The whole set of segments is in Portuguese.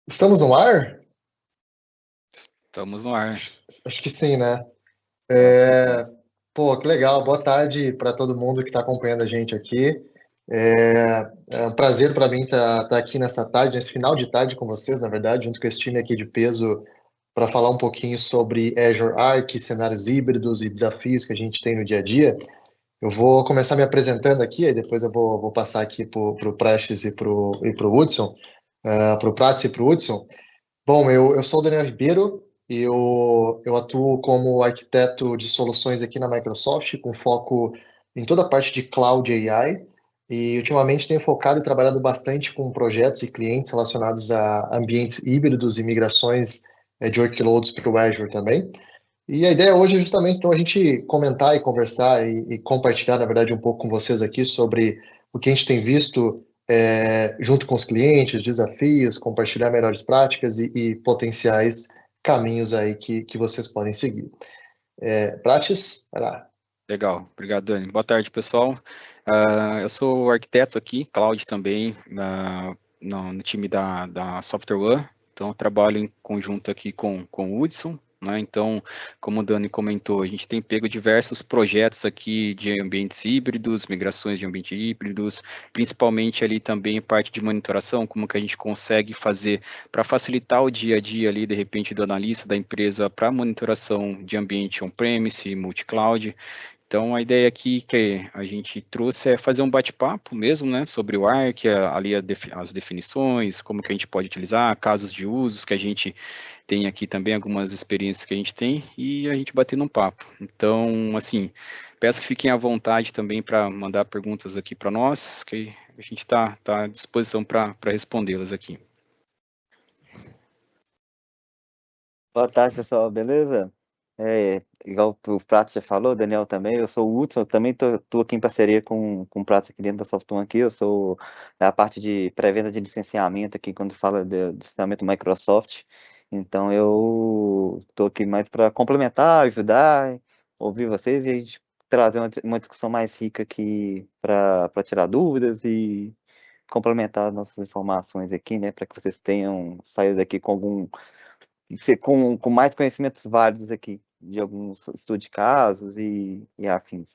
Estamos no ar? Estamos no ar. Acho que sim, né? Tá sim. Pô, que legal. Boa tarde para todo mundo que está acompanhando a gente aqui. É um prazer para mim estar aqui nessa tarde, nesse final de tarde com vocês, na verdade, junto com esse time aqui de peso, para falar um pouquinho sobre Azure Arc, cenários híbridos e desafios que a gente tem no dia a dia. Eu vou começar me apresentando aqui, aí depois eu vou passar aqui para o Prestes e pro Hudson, para o Prats e para o Hudson. Bom, eu sou o Daniel Ribeiro, eu atuo como arquiteto de soluções aqui na Microsoft, com foco em toda a parte de Cloud e AI, e ultimamente tenho focado e trabalhado bastante com projetos e clientes relacionados a ambientes híbridos e migrações de workloads para o Azure também. E a ideia hoje é justamente então a gente comentar e conversar e compartilhar, na verdade, um pouco com vocês aqui sobre o que a gente tem visto junto com os clientes, desafios, compartilhar melhores práticas e potenciais caminhos aí que vocês podem seguir. Prates, vai lá. Legal. Obrigado, Dani. Boa tarde, pessoal. Eu sou arquiteto aqui, Cloud também, no time da Software One. Então, eu trabalho em conjunto aqui com o Hudson, né? Então, como o Dani comentou, a gente tem pego diversos projetos aqui de ambientes híbridos, migrações de ambientes híbridos, principalmente ali também parte de monitoração, como que a gente consegue fazer para facilitar o dia a dia ali, de repente, do analista da empresa para monitoração de ambiente on-premise, multi-cloud. Então, a ideia aqui que a gente trouxe é fazer um bate-papo mesmo, né, sobre o ARC, as definições, como que a gente pode utilizar, casos de usos que a gente tem aqui também, algumas experiências que a gente tem, e a gente bater num papo. Então, assim, peço que fiquem à vontade também para mandar perguntas aqui para nós, que a gente está à disposição para respondê-las aqui. Boa tarde, pessoal, beleza? Igual o Prato já falou, o Daniel também, eu sou o Hudson, eu também tô aqui em parceria com o Prato aqui dentro da Softone aqui, eu sou a parte de pré-venda de licenciamento aqui, quando fala de licenciamento Microsoft, então eu tô aqui mais para complementar, ajudar, ouvir vocês e a gente trazer uma discussão mais rica aqui para tirar dúvidas e complementar nossas informações aqui, né, para que vocês tenham saído daqui com com mais conhecimentos válidos aqui, de alguns estudos de casos e afins.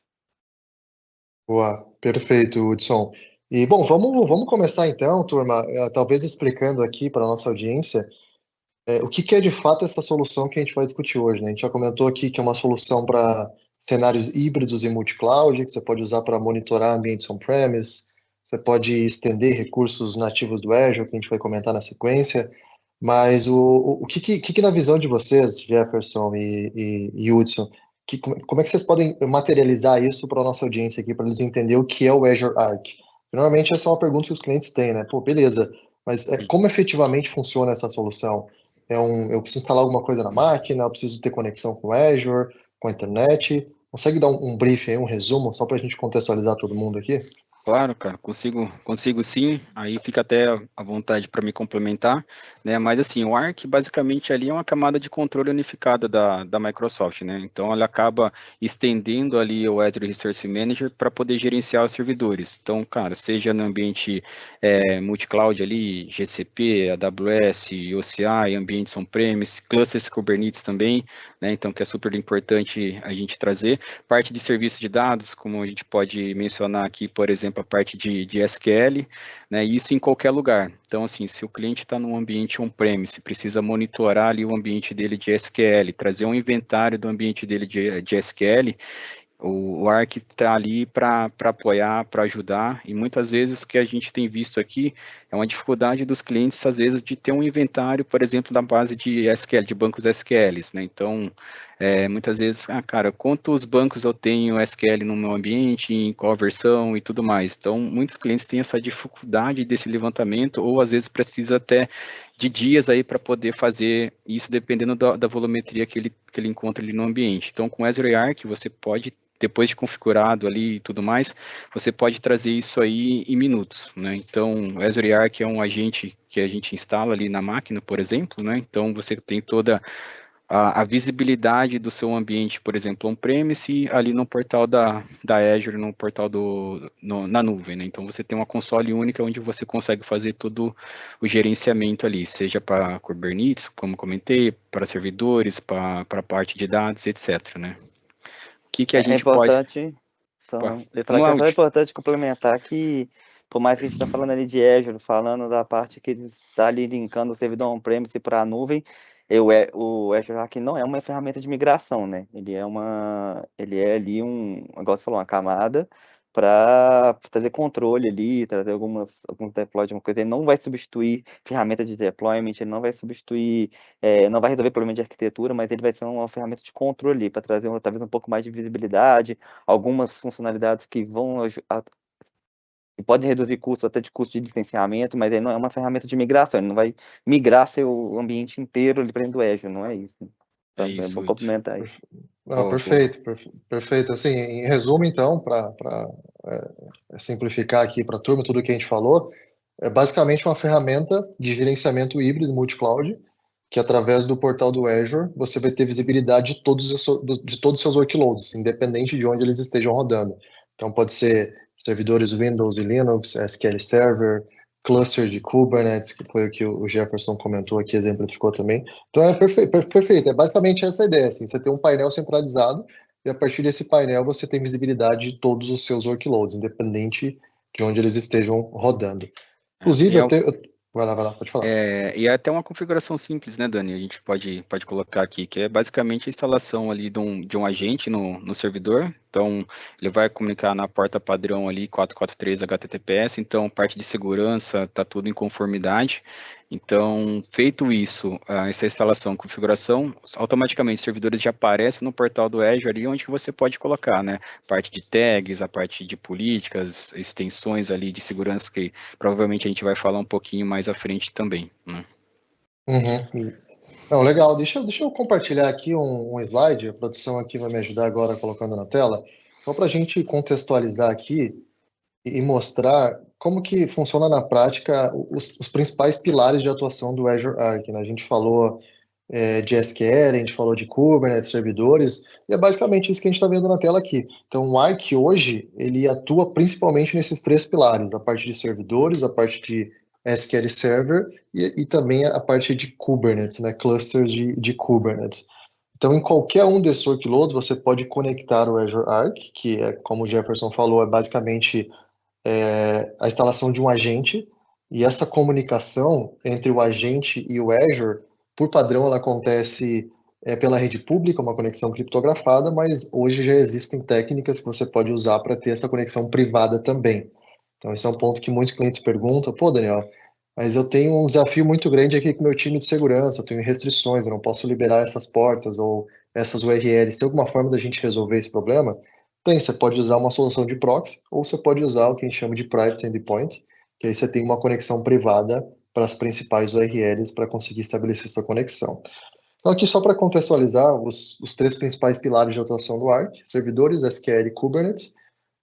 Boa, perfeito, Hudson. E, bom, vamos começar então, turma, talvez explicando aqui para a nossa audiência o que que é de fato essa solução que a gente vai discutir hoje, né? A gente já comentou aqui que é uma solução para cenários híbridos e multi-cloud, que você pode usar para monitorar ambientes on-premise, você pode estender recursos nativos do Azure, que a gente vai comentar na sequência, mas o que na visão de vocês, Jefferson e Hudson, como é que vocês podem materializar isso para a nossa audiência aqui, para eles entenderem o que é o Azure Arc? Normalmente essa é uma pergunta que os clientes têm, né? Pô, beleza, mas como efetivamente funciona essa solução? Eu preciso instalar alguma coisa na máquina, eu preciso ter conexão com o Azure, com a internet. Consegue dar um brief aí, um resumo, só para a gente contextualizar todo mundo aqui? Claro, cara, consigo sim. Aí fica até à vontade para me complementar, né? Mas assim, o Arc basicamente ali é uma camada de controle unificada da Microsoft, né? Então ela acaba estendendo ali o Azure Resource Manager para poder gerenciar os servidores. Então, cara, seja no ambiente multi-cloud ali, GCP, AWS, OCI, ambientes on-premise, clusters Kubernetes também, né? Então que é super importante a gente trazer. Parte de serviço de dados, como a gente pode mencionar aqui, por exemplo, a parte de SQL, né, isso em qualquer lugar. Então, assim, se o cliente está num ambiente on-premise, precisa monitorar ali o ambiente dele de SQL, trazer um inventário do ambiente dele de SQL, o ARC está ali para apoiar, para ajudar, e muitas vezes o que a gente tem visto aqui é uma dificuldade dos clientes, às vezes, de ter um inventário, por exemplo, da base de SQL, de bancos SQLs, né? Então, muitas vezes, cara, quantos bancos eu tenho SQL no meu ambiente, em qual versão e tudo mais. Então, muitos clientes têm essa dificuldade desse levantamento, ou às vezes precisa até de dias aí para poder fazer isso, dependendo da volumetria que ele encontra ali no ambiente. Então, com Azure Arc, você pode depois de configurado ali e tudo mais, você pode trazer isso aí em minutos, né? Então, o Azure Arc é um agente que a gente instala ali na máquina, por exemplo, né? Então, você tem toda a visibilidade do seu ambiente, por exemplo, on-premise, ali no portal da Azure, no portal na nuvem, né? Então você tem uma console única onde você consegue fazer todo o gerenciamento ali, seja para Kubernetes, como comentei, para servidores, para a parte de dados, etc, né? O que a É gente pode... importante, eu ia falar Vamos que lá, é só Uti. importante complementar que, por mais que a gente está falando ali de Azure, falando da parte que ele está ali linkando o servidor on-premise para a nuvem, o Azure Arc não é uma ferramenta de migração, né? Ele é ali igual você falou, uma camada para trazer controle ali, trazer alguns deploy de uma coisa. Ele não vai substituir ferramenta de deployment, ele não vai substituir, não vai resolver problema de arquitetura, mas ele vai ser uma ferramenta de controle para trazer talvez um pouco mais de visibilidade, algumas funcionalidades que que podem reduzir custos, até de custo de licenciamento, mas ele não é uma ferramenta de migração, ele não vai migrar seu ambiente inteiro ali para dentro do Azure, não é isso. É Então, é isso, bom Uti. complementar aí. Não, perfeito, perfeito. Assim, em resumo, então, para simplificar aqui para a turma tudo que a gente falou, é basicamente uma ferramenta de gerenciamento híbrido multi-cloud, que através do portal do Azure você vai ter visibilidade de todos os seus workloads, independente de onde eles estejam rodando. Então, pode ser servidores Windows e Linux, SQL Server, cluster de Kubernetes, que foi o que o Jefferson comentou aqui, exemplificou também. Então, é perfeito, perfeito. É basicamente essa a ideia, assim, você tem um painel centralizado e a partir desse painel você tem visibilidade de todos os seus workloads, independente de onde eles estejam rodando. Inclusive, vai lá, pode falar. E é até uma configuração simples, né, Dani? A gente pode colocar aqui, que é basicamente a instalação ali de um agente no servidor. Então, ele vai comunicar na porta padrão ali 443 HTTPS. Então, parte de segurança está tudo em conformidade. Então, feito isso, essa instalação, configuração, automaticamente os servidores já aparecem no portal do Azure ali, onde que você pode colocar, né? Parte de tags, a parte de políticas, extensões ali de segurança que provavelmente a gente vai falar um pouquinho mais à frente também, né? Uhum. Não, legal. Deixa eu compartilhar aqui um slide. A produção aqui vai me ajudar agora colocando na tela, só para a gente contextualizar aqui e mostrar como que funciona na prática os principais pilares de atuação do Azure Arc, né? A gente falou de SQL, a gente falou de Kubernetes, servidores, e é basicamente isso que a gente está vendo na tela aqui. Então, o Arc hoje, ele atua principalmente nesses três pilares, a parte de servidores, a parte de SQL Server e também a parte de Kubernetes, né, clusters de Kubernetes. Então, em qualquer um desses workloads, você pode conectar o Azure Arc, que é, como o Jefferson falou, é basicamente a instalação de um agente, e essa comunicação entre o agente e o Azure, por padrão, ela acontece pela rede pública, uma conexão criptografada, mas hoje já existem técnicas que você pode usar para ter essa conexão privada também. Então, esse é um ponto que muitos clientes perguntam: pô, Daniel, mas eu tenho um desafio muito grande aqui com o meu time de segurança, eu tenho restrições, eu não posso liberar essas portas ou essas URLs. Tem alguma forma da gente resolver esse problema? Tem, você pode usar uma solução de proxy ou você pode usar o que a gente chama de private endpoint, que aí você tem uma conexão privada para as principais URLs para conseguir estabelecer essa conexão. Então, aqui só para contextualizar os três principais pilares de atuação do Arc: servidores, SQL e Kubernetes.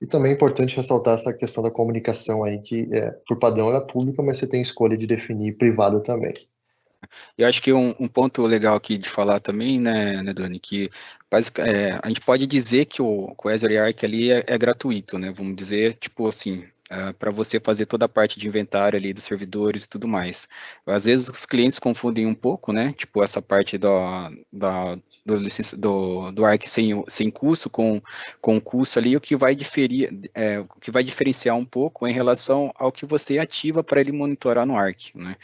E também é importante ressaltar essa questão da comunicação aí, que por padrão ela é pública, mas você tem escolha de definir privada também. Eu acho que um ponto legal aqui de falar também, né Dani, que a gente pode dizer que o Azure Arc ali é gratuito, né? Vamos dizer, tipo assim, para você fazer toda a parte de inventário ali dos servidores e tudo mais. Às vezes os clientes confundem um pouco, né? Tipo, essa parte do Arc sem custo com o custo ali, o que vai diferenciar um pouco em relação ao que você ativa para ele monitorar no Arc, né?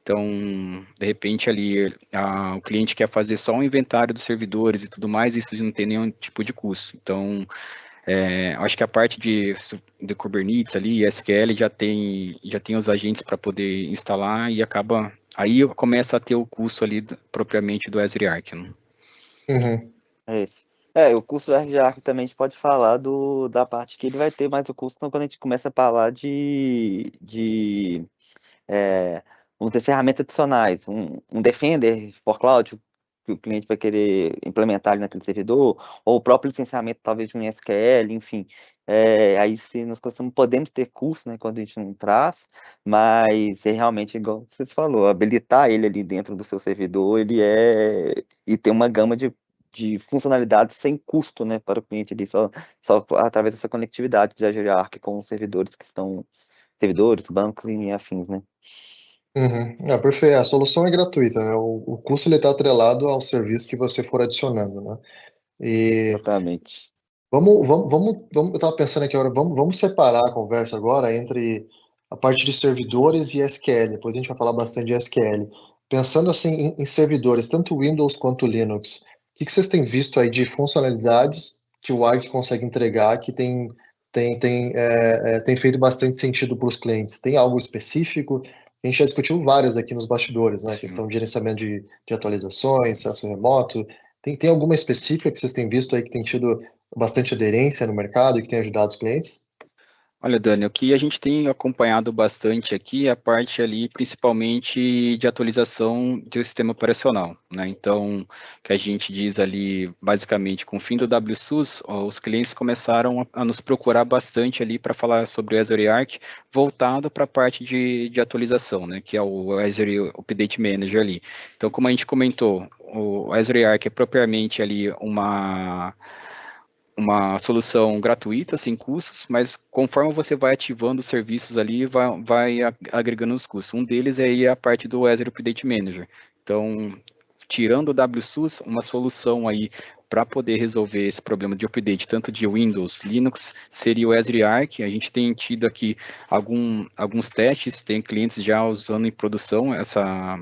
Então, de repente ali, o cliente quer fazer só um inventário dos servidores e tudo mais, isso não tem nenhum tipo de custo. Então, acho que a parte de Kubernetes ali, SQL, já tem os agentes para poder instalar e aí começa a ter o custo ali propriamente do Azure Arc, né? Uhum. É esse. O curso de Arc também a gente pode falar da parte que ele vai ter mais o custo quando a gente começa a falar vamos dizer, ferramentas adicionais, um Defender for Cloud, que o cliente vai querer implementar ali naquele servidor, ou o próprio licenciamento talvez de um SQL, enfim. aí sim nós podemos ter custo, né, quando a gente não traz, mas é realmente igual você falou, habilitar ele ali dentro do seu servidor, e tem uma gama de funcionalidades sem custo, né, para o cliente ali, só através dessa conectividade de Azure Arc com os servidores servidores, bancos e afins, né? Uhum. Perfeito. A solução é gratuita, né? O custo ele está atrelado ao serviço que você for adicionando, né? E Exatamente. eu estava pensando aqui agora, vamos separar a conversa agora entre a parte de servidores e SQL. Depois a gente vai falar bastante de SQL. Pensando assim em servidores, tanto Windows quanto Linux, o que vocês têm visto aí de funcionalidades que o Arc consegue entregar que tem feito bastante sentido para os clientes? Tem algo específico? A gente já discutiu várias aqui nos bastidores, né? A Sim. questão de gerenciamento de atualizações, acesso remoto. Tem alguma específica que vocês têm visto aí que tem tido bastante aderência no mercado e que tem ajudado os clientes? Olha, Dani, o que a gente tem acompanhado bastante aqui é a parte ali, principalmente de atualização do sistema operacional, né? Então, que a gente diz ali, basicamente, com o fim do WSUS, os clientes começaram a nos procurar bastante ali para falar sobre o Azure Arc, voltado para a parte de atualização, né? Que é o Azure Update Manager ali. Então, como a gente comentou, o Azure Arc é propriamente ali uma solução gratuita, sem custos, mas conforme você vai ativando os serviços ali, vai agregando os custos. Um deles é aí a parte do Azure Update Manager. Então, tirando o WSUS, uma solução aí para poder resolver esse problema de update, tanto de Windows, Linux, seria o Azure Arc. A gente tem tido aqui alguns testes, tem clientes já usando em produção essa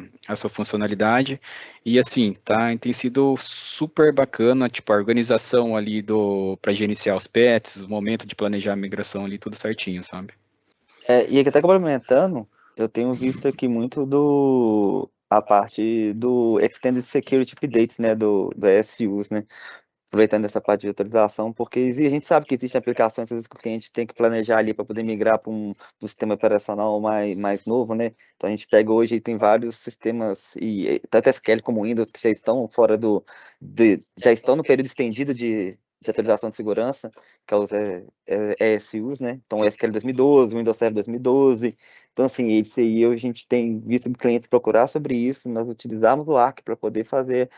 funcionalidade, e assim, tem sido super bacana, tipo, a organização ali para gerenciar os pets, o momento de planejar a migração ali, tudo certinho, sabe? E aqui até complementando, eu tenho visto aqui muito a parte do Extended Security Updates, né, do ESUs, né, aproveitando essa parte de atualização, porque a gente sabe que existem aplicações às vezes, que o cliente tem que planejar ali para poder migrar para um sistema operacional mais novo, né? Então a gente pega hoje e tem vários sistemas, tanto SQL como Windows, que já estão já estão no período estendido de atualização de segurança, que é os ESUs, né? Então o SQL 2012, o Windows Server 2012. Então, assim, isso aí a gente tem visto clientes procurar sobre isso, nós utilizamos o Arc para poder fazer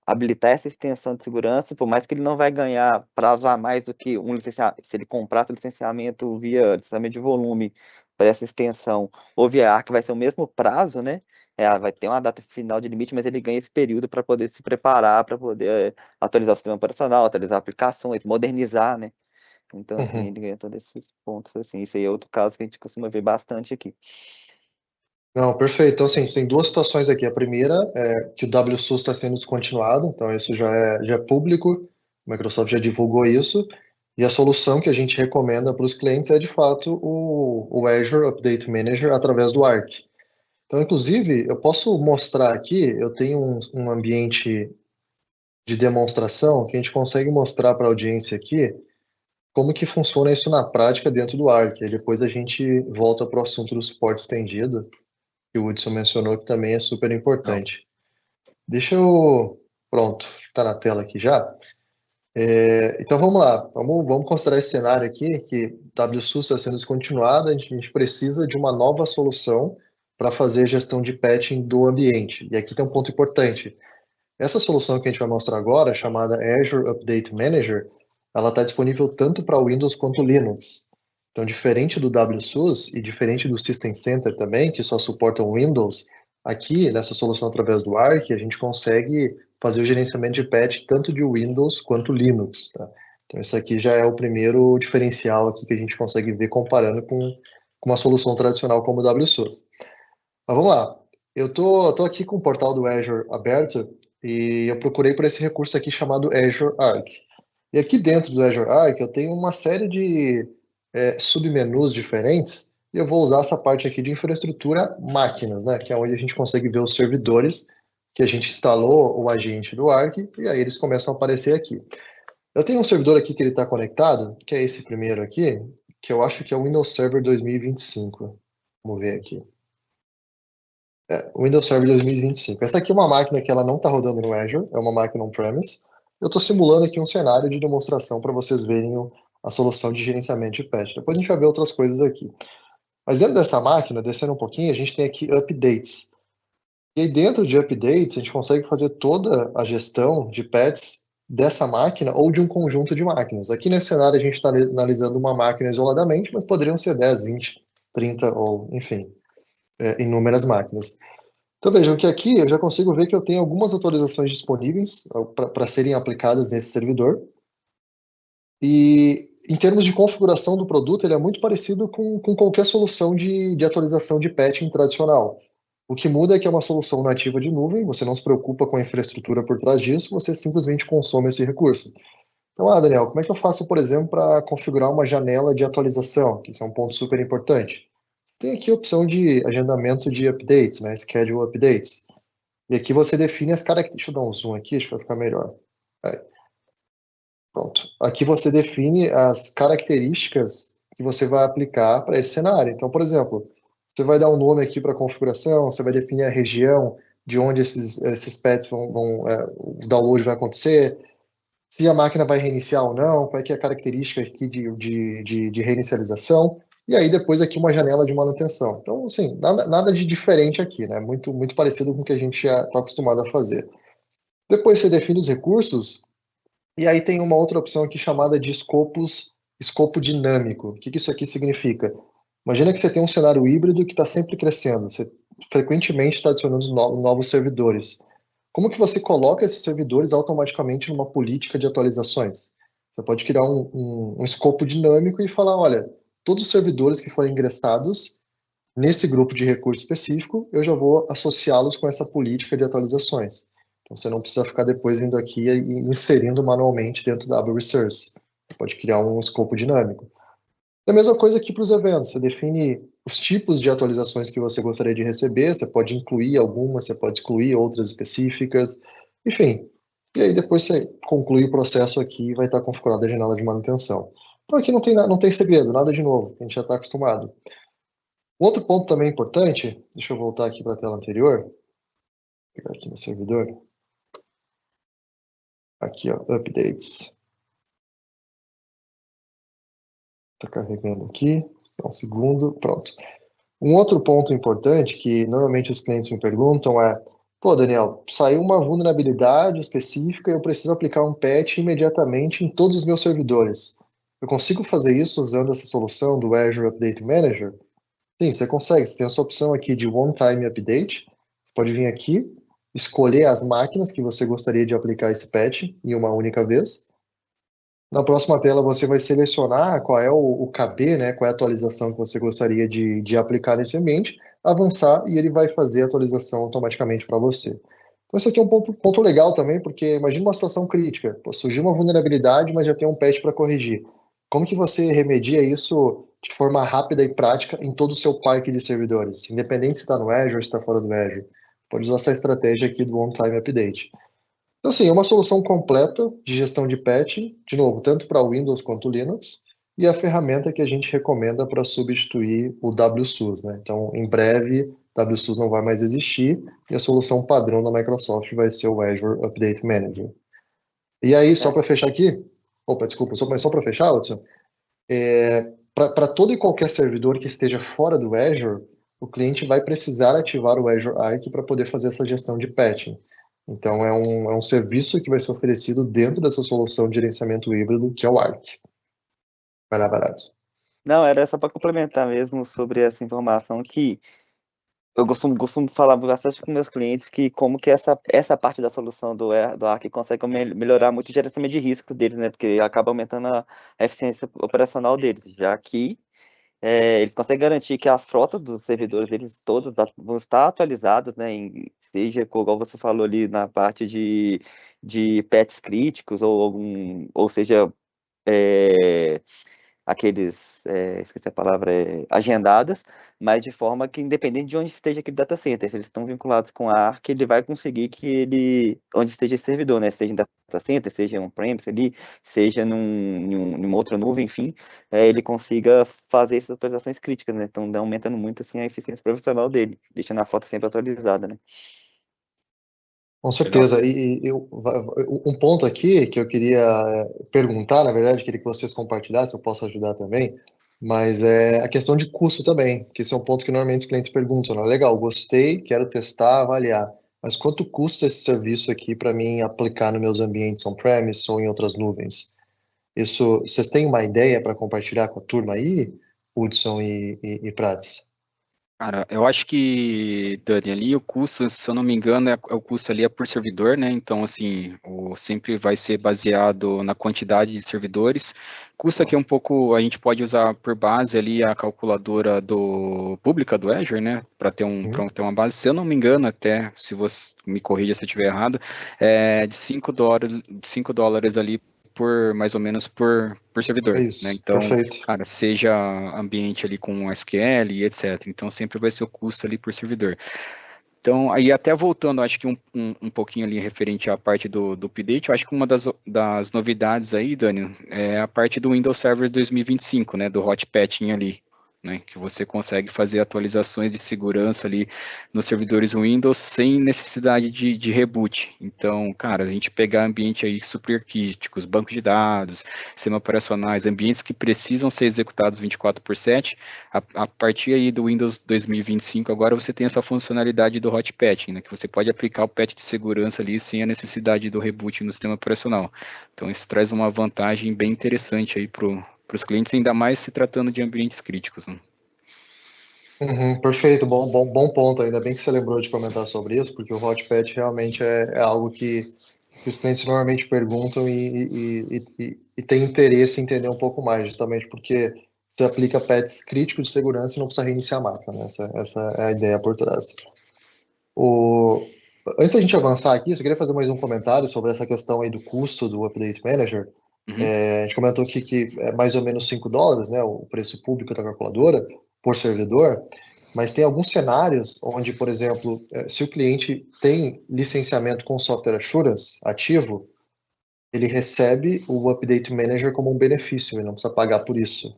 habilitar essa extensão de segurança, por mais que ele não vai ganhar prazo a mais do que um licenciamento, se ele comprar o licenciamento via licenciamento de volume para essa extensão, ou via ARC, vai ser o mesmo prazo, né? Vai ter uma data final de limite, mas ele ganha esse período para poder se preparar, para poder atualizar o sistema operacional, atualizar aplicações, modernizar, né? Então, assim, Uhum. ele ganha todos esses pontos, assim. Isso aí é outro caso que a gente costuma ver bastante aqui. Não, perfeito. Então, assim, tem duas situações aqui. A primeira é que o WSUS está sendo descontinuado, então isso já é público, a Microsoft já divulgou isso, e a solução que a gente recomenda para os clientes é, de fato, o Azure Update Manager através do Arc. Então, inclusive, eu posso mostrar aqui, eu tenho um ambiente de demonstração que a gente consegue mostrar para a audiência aqui como que funciona isso na prática dentro do Arc. Aí depois a gente volta para o assunto do suporte estendido, que o Hudson mencionou que também é super Não. importante. Deixa eu. Pronto, está na tela aqui já. Então vamos lá, vamos considerar esse cenário aqui, que WSUS está sendo descontinuado, a gente precisa de uma nova solução para fazer gestão de patching do ambiente. E aqui tem um ponto importante. Essa solução que a gente vai mostrar agora, chamada Azure Update Manager, ela está disponível tanto para Windows quanto Linux. Então, diferente do WSUS e diferente do System Center também, que só suportam Windows, aqui nessa solução através do Arc, a gente consegue fazer o gerenciamento de patch tanto de Windows quanto Linux. Tá? Então, isso aqui já é o primeiro diferencial aqui que a gente consegue ver comparando com uma solução tradicional como o WSUS. Mas vamos lá. Eu tô aqui com o portal do Azure aberto e eu procurei por esse recurso aqui chamado Azure Arc. E aqui dentro do Azure Arc eu tenho uma série de submenus diferentes e eu vou usar essa parte aqui de infraestrutura máquinas, né? Que é onde a gente consegue ver os servidores que a gente instalou o agente do Arc e aí eles começam a aparecer aqui. Eu tenho um servidor aqui que ele está conectado, que é esse primeiro aqui, que eu acho que é o Windows Server 2025. Vamos ver aqui. Windows Server 2025. Essa aqui é uma máquina que ela não está rodando no Azure, é uma máquina on-premise. Eu estou simulando aqui um cenário de demonstração para vocês verem a solução de gerenciamento de patch. Depois a gente vai ver outras coisas aqui. Mas dentro dessa máquina, descendo um pouquinho, a gente tem aqui updates. E aí dentro de updates, a gente consegue fazer toda a gestão de patches dessa máquina ou de um conjunto de máquinas. Aqui nesse cenário a gente está analisando uma máquina isoladamente, mas poderiam ser 10, 20, 30 ou, enfim, inúmeras máquinas. Então vejam que aqui eu já consigo ver que eu tenho algumas atualizações disponíveis para serem aplicadas nesse servidor. E em termos de configuração do produto, ele é muito parecido com qualquer solução de atualização de patching tradicional. O que muda é que é uma solução nativa de nuvem, você não se preocupa com a infraestrutura por trás disso, você simplesmente consome esse recurso. Então, Daniel, como é que eu faço, por exemplo, para configurar uma janela de atualização, que isso é um ponto super importante? Tem aqui a opção de agendamento de updates, né, schedule updates. E aqui você define as características. Deixa eu dar um zoom aqui, acho que vai ficar melhor. Aí. Pronto. Aqui você define as características que você vai aplicar para esse cenário. Então, por exemplo, você vai dar um nome aqui para a configuração, você vai definir a região de onde esses paths o download vai acontecer, se a máquina vai reiniciar ou não, qual é que é a característica aqui de reinicialização, e aí depois aqui uma janela de manutenção. Então, assim, nada de diferente aqui, né? Muito, muito parecido com o que a gente já está acostumado a fazer. Depois você define os recursos, e aí tem uma outra opção aqui chamada de escopo dinâmico. O que isso aqui significa? Imagina que você tem um cenário híbrido que está sempre crescendo, você frequentemente está adicionando novos servidores. Como que você coloca esses servidores automaticamente numa política de atualizações? Você pode criar um escopo dinâmico e falar, olha, todos os servidores que forem ingressados nesse grupo de recurso específico, eu já vou associá-los com essa política de atualizações. Então, você não precisa ficar depois vindo aqui e inserindo manualmente dentro da Aba Resource. Você pode criar um escopo dinâmico. É a mesma coisa aqui para os eventos. Você define os tipos de atualizações que você gostaria de receber. Você pode incluir algumas, você pode excluir outras específicas. Enfim. E aí depois você conclui o processo aqui e vai estar configurada a janela de manutenção. Então aqui não tem segredo, nada de novo. A gente já está acostumado. Um outro ponto também importante, deixa eu voltar aqui para a tela anterior. Vou pegar aqui no servidor. Aqui, ó, updates. Está carregando aqui, só um segundo, pronto. Um outro ponto importante que normalmente os clientes me perguntam é: pô, Daniel, saiu uma vulnerabilidade específica e eu preciso aplicar um patch imediatamente em todos os meus servidores. Eu consigo fazer isso usando essa solução do Azure Update Manager? Sim, você consegue. Você tem essa opção aqui de One-Time Update. Você pode vir aqui, escolher as máquinas que você gostaria de aplicar esse patch em uma única vez. Na próxima tela você vai selecionar qual é o KB, né, qual é a atualização que você gostaria de aplicar nesse ambiente, avançar e ele vai fazer a atualização automaticamente para você. Então isso aqui é um ponto legal também, porque imagina uma situação crítica, pô, surgiu uma vulnerabilidade, mas já tem um patch para corrigir. Como que você remedia isso de forma rápida e prática em todo o seu parque de servidores, independente se está no Azure ou se está fora do Azure? Pode usar essa estratégia aqui do On-Time Update. Então, assim, é uma solução completa de gestão de patch, de novo, tanto para Windows quanto Linux, e a ferramenta que a gente recomenda para substituir o WSUS, né? Então, em breve, WSUS não vai mais existir, e a solução padrão da Microsoft vai ser o Azure Update Manager. E aí, só para fechar aqui, opa, desculpa, só para fechar, Hudson, para todo e qualquer servidor que esteja fora do Azure, o cliente vai precisar ativar o Azure Arc para poder fazer essa gestão de patching. Então, é um serviço que vai ser oferecido dentro dessa solução de gerenciamento híbrido, que é o Arc. Vai lá, Barato. Não, era só para complementar mesmo sobre essa informação que eu costumo falar bastante com meus clientes que como que essa parte da solução do Arc consegue melhorar muito o gerenciamento de risco deles, né? Porque acaba aumentando a eficiência operacional deles, já que eles conseguem garantir que as frotas dos servidores deles todos vão estar atualizadas, né? Seja, igual você falou ali, na parte de patches críticos, ou seja, aqueles, esqueci a palavra, agendadas, mas de forma que, independente de onde esteja aquele data center, se eles estão vinculados com a Arc, ele vai conseguir que onde esteja esse servidor, né, seja em data center, seja em on-premise ali, seja numa outra nuvem, enfim, ele consiga fazer essas atualizações críticas, né, então aumentando muito, assim, a eficiência profissional dele, deixando a frota sempre atualizada, né. Com Legal? certeza. Um ponto aqui que eu queria perguntar, na verdade, queria que vocês compartilhassem, eu posso ajudar também, mas é a questão de custo também, que esse é um ponto que normalmente os clientes perguntam, né? Legal, gostei, quero testar, avaliar, mas quanto custa esse serviço aqui para mim aplicar nos meus ambientes on-premise ou em outras nuvens? Isso, vocês têm uma ideia para compartilhar com a turma aí, Hudson e Prats? Cara, eu acho que, Dani, ali o custo, se eu não me engano, o custo ali é por servidor, né? Então, assim, sempre vai ser baseado na quantidade de servidores. Custo aqui é um pouco, a gente pode usar por base ali a calculadora pública do Azure, né? Uhum. Para ter uma base, se eu não me engano, até, se você me corrija se eu estiver errado, é de $5 ali por mais ou menos por É servidor, né? isso, Então, perfeito. cara, seja ambiente ali com SQL e etc. Então, sempre vai ser o custo ali por servidor. Então, aí até voltando, acho que um pouquinho ali referente à parte do update, eu acho que uma das novidades aí, Dani, é a parte do Windows Server 2025, né, do hot patching ali, né, que você consegue fazer atualizações de segurança ali nos servidores Windows sem necessidade de reboot. Então, cara, a gente pegar ambiente aí super críticos, bancos de dados, sistemas operacionais, ambientes que precisam ser executados 24/7, a partir aí do Windows 2025, agora você tem essa funcionalidade do hot patching, né, que você pode aplicar o patch de segurança ali sem a necessidade do reboot no sistema operacional. Então isso traz uma vantagem bem interessante aí para os clientes, ainda mais se tratando de ambientes críticos, né? Uhum, perfeito, bom ponto. Ainda bem que você lembrou de comentar sobre isso, porque o hot patch realmente é algo que os clientes normalmente perguntam e têm interesse em entender um pouco mais, justamente porque você aplica patches críticos de segurança e não precisa reiniciar a máquina, né? Essa é a ideia por trás. O... Antes da gente avançar aqui, eu só queria fazer mais um comentário sobre essa questão aí do custo do Update Manager. Uhum. A gente comentou aqui que é mais ou menos $5, né, o preço público da calculadora por servidor, mas tem alguns cenários onde, por exemplo, se o cliente tem licenciamento com Software Assurance ativo, ele recebe o Update Manager como um benefício, ele não precisa pagar por isso.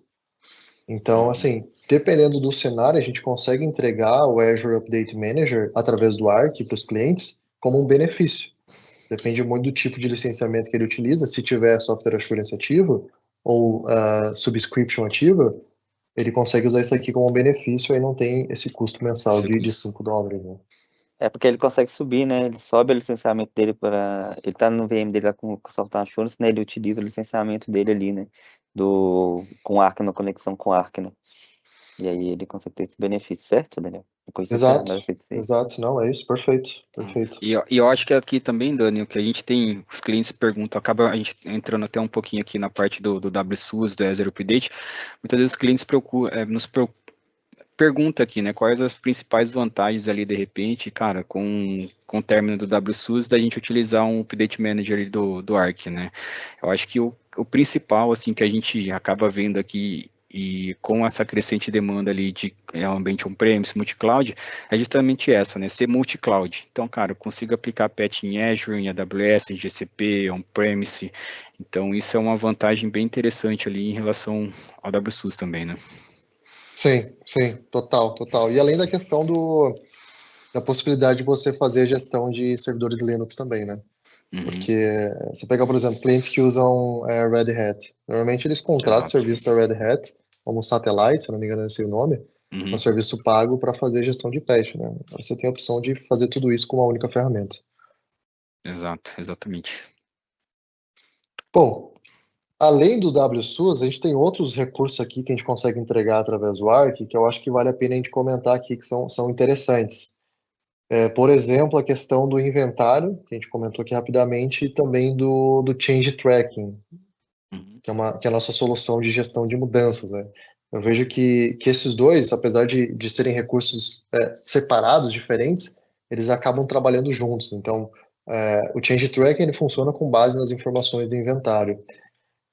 Então, Uhum. assim, dependendo do cenário, a gente consegue entregar o Azure Update Manager através do Arc para os clientes como um benefício. Depende muito do tipo de licenciamento que ele utiliza. Se tiver Software Assurance ativo ou Subscription ativa, ele consegue usar isso aqui como um benefício e não tem esse custo mensal Esse de custo. $5, né? É porque ele consegue subir, né? Ele sobe o licenciamento dele para. Ele tá no VM dele lá com o Software Assurance, né? Ele utiliza o licenciamento dele ali, né? Com Arc, na conexão com Arc, né? E aí ele consegue ter esse benefício, certo, Daniel? Eu conheço esse Exato, mas eu feito isso aí. exato. Não, é isso, perfeito, perfeito. E eu acho que aqui também, Dani, o que a gente tem, os clientes perguntam, acaba a gente entrando até um pouquinho aqui na parte do WSUS, do Azure Update, muitas vezes os clientes perguntam aqui, né, quais as principais vantagens ali, de repente, cara, com o término do WSUS, da gente utilizar um Update Manager ali do Arc, né? Eu acho que o principal, assim, que a gente acaba vendo aqui, e com essa crescente demanda ali de ambiente on-premise, multi-cloud, é justamente essa, né? Ser multi-cloud. Então, cara, eu consigo aplicar patch em Azure, em AWS, em GCP, on-premise. Então, isso é uma vantagem bem interessante ali em relação ao WSUS também, né? Sim, sim, total, total. E além da questão da possibilidade de você fazer gestão de servidores Linux também, né? Uhum, Porque você pega, por exemplo, clientes que usam Red Hat. Normalmente eles contratam o exato. serviço da Red Hat, como Satellite, se não me engano é esse o nome, um Uhum, serviço pago para fazer gestão de patch, né? Então você tem a opção de fazer tudo isso com uma única ferramenta. exato, exatamente. Bom, além do WSUS, a gente tem outros recursos aqui que a gente consegue entregar através do Arc, que eu acho que vale a pena a gente comentar aqui, que são interessantes. Por exemplo, a questão do inventário, que a gente comentou aqui rapidamente, e também do Change Tracking, Uhum, que é a nossa solução de gestão de mudanças, né? Eu vejo que esses dois, apesar de serem recursos separados, diferentes, eles acabam trabalhando juntos. Então, o Change Tracking ele funciona com base nas informações do inventário.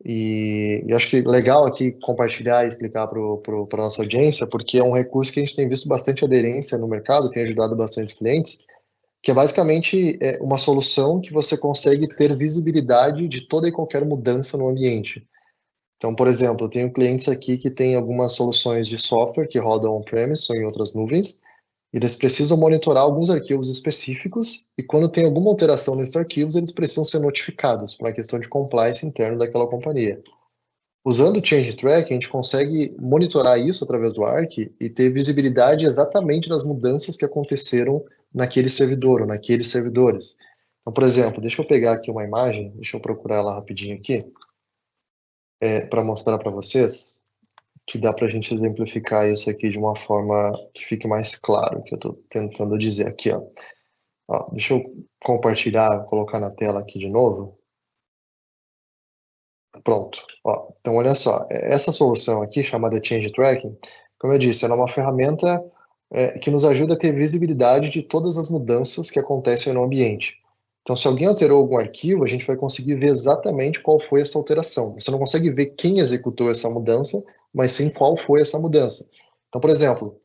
E eu acho que legal aqui compartilhar e explicar para a nossa audiência, porque é um recurso que a gente tem visto bastante aderência no mercado, tem ajudado bastante clientes, que é basicamente uma solução que você consegue ter visibilidade de toda e qualquer mudança no ambiente. Então, por exemplo, eu tenho clientes aqui que têm algumas soluções de software que rodam on-premise ou em outras nuvens, Eles precisam monitorar alguns arquivos específicos e quando tem alguma alteração nesses arquivos, eles precisam ser notificados por uma questão de compliance interno daquela companhia. Usando o Change Track, a gente consegue monitorar isso através do Arc e ter visibilidade exatamente das mudanças que aconteceram naquele servidor ou naqueles servidores. Então, por exemplo, deixa eu pegar aqui uma imagem, deixa eu procurar ela rapidinho aqui, para mostrar para vocês que dá para a gente exemplificar isso aqui de uma forma que fique mais claro, que eu estou tentando dizer aqui, ó. Ó, deixa eu compartilhar, colocar na tela aqui de novo. Pronto. Ó, então, olha só, essa solução aqui, chamada Change Tracking, como eu disse, ela é uma ferramenta que nos ajuda a ter visibilidade de todas as mudanças que acontecem no ambiente. Então, se alguém alterou algum arquivo, a gente vai conseguir ver exatamente qual foi essa alteração. Você não consegue ver quem executou essa mudança, mas sim qual foi essa mudança. Então, por exemplo,